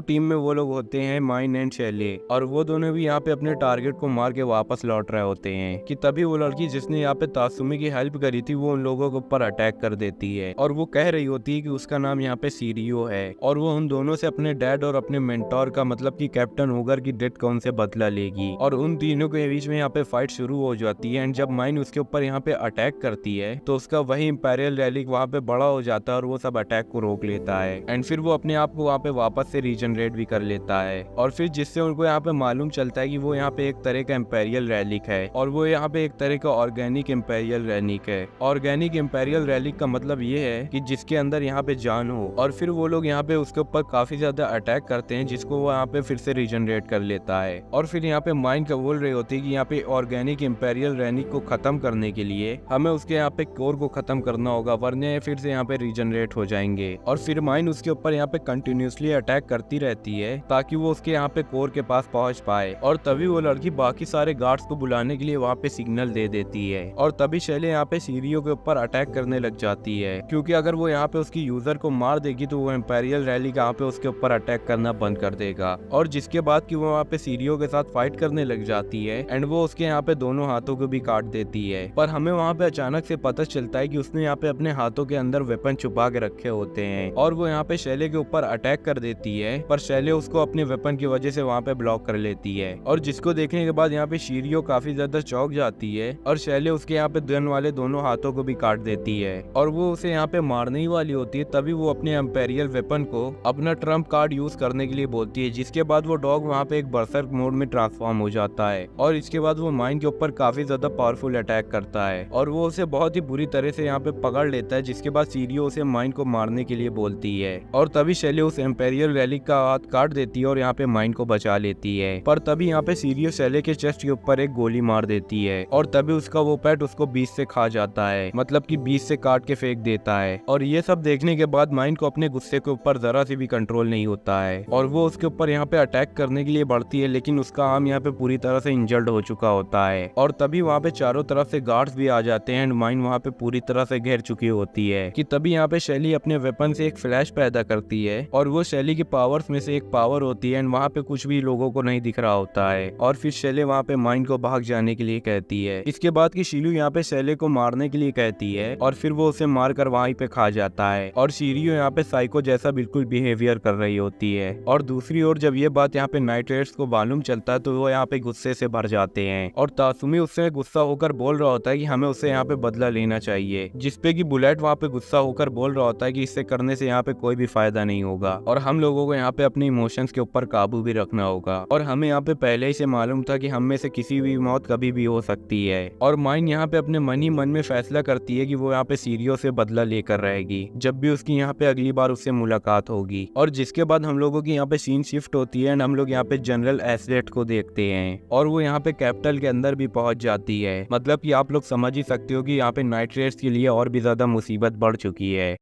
टीम में वो लोग होते हैं माइन एंड शैले। और वो दोनों भी यहाँ पे अपने टारगेट को मार के वापस लौट रहे होते हैं कि तभी वो लड़की जिसने यहाँ पे तासुमी की हेल्प करी थी वो उन लोगों के ऊपर अटैक कर देती है और वो कह रही होती है कि उसका नाम यहाँ पे सीरियो है और वो उन दोनों से अपने डैड और अपने मेंटोर का मतलब कि कैप्टन ओगर की डेथ का उनसे बदला लेगी। और उन तीनों के बीच में यहाँ पे फाइट शुरू हो जाती है एंड जब माइन उसके ऊपर यहाँ पे अटैक करती है तो उसका वही इंपेरियल रैलिक वहाँ पे बड़ा हो जाता है और वो सब अटैक को रोक लेता है एंड फिर वो अपने आप को वहाँ पे वापस से रीजनरेट भी कर लेता है। और फिर जिससे उनको यहाँ पे मालूम चलता है कि वो यहाँ पे एक तरह का इंपेरियल रैलिक है और वो यहाँ पे एक तरह का ऑर्गेनिक इंपेरियल रैलिक है। ऑर्गेनिक इंपेरियल रैलिक का मतलब ये है कि जिसके अंदर यहाँ पे जान हो। और फिर वो लोग यहाँ पे उसके ऊपर काफी ज्यादा अटैक करते हैं जिसको वो यहाँ पे फिर से रीजनरेट कर लेता है। और फिर यहाँ पे माइंड का बोल रही होती है कि यहाँ पे ऑर्गेनिक इंपेरियल रैलिक को खत्म करने के लिए हमें उसके यहाँ पे कोर को खत्म करना होगा, वरना ये फिर से यहाँ पे रीजनरेट हो जाएंगे। और फिर माइंड उसके ऊपर यहाँ पे कंटिन्यूसली अटैक करती रहती है ताकि वो उसके यहाँ पे कोर के पास पहुंच पाए। और तभी वो लड़की बाकी सारे गार्ड्स को बुलाने के लिए वहाँ पे सिग्नल दे देती है और तभी शैले यहाँ पे सीरियो के ऊपर अटैक करने लग जाती है, क्योंकि अगर वो यहाँ पे उसकी यूजर को मार देगी तो वो इंपेरियल रैली यहाँ पे उसके ऊपर अटैक करना बंद कर देगा। और जिसके बाद कि वो वहाँ पे सीरियो के साथ फाइट करने लग जाती है एंड वो उसके यहाँ पे दोनों हाथों को भी काट देती है। पर हमें वहाँ पे अचानक से पता चलता है कि उसने यहाँ पे अपने हाथों के अंदर वेपन छुपा के रखे होते हैं और वो यहाँ पे शैले के ऊपर अटैक कर देती है, पर शैले उसको अपने वेपन की वजह से वहाँ पे ब्लॉक कर लेती है। और जिसको देखने के बाद यहाँ पे शीरियो काफी ज्यादा चौंक जाती है और शैले उसके यहाँ पे गन वाले दोनों हाथों को भी काट देती है और वो उसे यहाँ पे मारने ही वाली होती है। तभी वो अपने इंपेरियल वेपन को अपना ट्रम्प कार्ड यूज करने के लिए बोलती है, जिसके बाद वो डॉग वहाँ पे एक बर्सर्क मोड में ट्रांसफॉर्म हो जाता है और इसके बाद वो माइन के ऊपर काफी ज्यादा पावरफुल अटैक करता है और वो उसे बहुत ही बुरी तरह से यहाँ पे पकड़ लेता है, जिसके बाद सीरियो उसे माइन को मारने के लिए बोलती है और तभी शैले उस इंपेरियल रैलिक का हाथ काट देती है और यहाँ पे माइन को बचा लेती है। पर तभी यहाँ पे सीरियो शैले के चेस्ट के ऊपर एक गोली मार देती है और तभी उसका वो पेट उसको बीच से खा जाता है, मतलब कि बीच से काट के फेंक देता है। और ये सब देखने के बाद माइन को अपने गुस्से के ऊपर जरा से भी कंट्रोल नहीं होता है और वो उसके ऊपर यहाँ पे अटैक करने के लिए बढ़ती है, लेकिन उसका आर्म यहाँ पे पूरी तरह से इंजर्ड हो चुका होता है। और तभी वहाँ पे चारों तरफ से गार्ड्स भी आ जाते हैं एंड माइन वहाँ पे पूरी तरह से घेर चुकी होती है कि तभी यहाँ पे शैली अपने वेपन से एक फ्लैश पैदा करती है और वो शैली की पावर्स में से एक पावर होती है एंड वहाँ पे कुछ भी लोगों को नहीं दिख रहा होता है। और फिर शैले वहाँ पे माइन को भाग जाने के लिए कहती है। इसके बाद की शीलू यहाँ पे शैले को मारने के लिए कहती है और फिर वो उसे मारकर वहीं पे खा जाता है और शीरियो यहाँ पे साइको जैसा बिल्कुल बिहेवियर कर रही होती है। और दूसरी ओर जब ये बात यहाँ पे नाइट रेड्स को मालूम चलता है तो वो यहाँ पे गुस्से से भर जाते हैं और तासुमी उससे गुस्सा होकर बोल रहा होता है कि हमें उससे यहाँ पे बदला लेना चाहिए, जिसपे कि बुलेट वहाँ पे गुस्सा होकर बोल रहा होता है कि इससे करने से यहाँ पे कोई भी फायदा नहीं होगा और हम लोगों को यहाँ पे अपने इमोशंस के ऊपर काबू भी रखना होगा और हमें यहाँ पे पहले ही से मालूम था कि हम में से किसी भी मौत कभी भी हो सकती है। और माइन यहाँ पे अपने मन ही मन में फैसला करती है कि वो यहाँ पे सीरियो से बदला लेकर रहेगी जब भी उसकी यहाँ पे अगली बार उससे मुलाकात होगी। और जिसके बाद हम लोगों की यहाँ पे सीन शिफ्ट होती है एंड हम लोग यहाँ पे जनरल एस्लेट को देखते हैं और वो यहाँ पे कैपिटल के अंदर भी पहुंच जाती है। मतलब कि आप लोग समझ ही सकते हो कि यहाँ पे नाइट रेड्स के लिए और भी ज्यादा मुसीबत बढ़ चुकी है।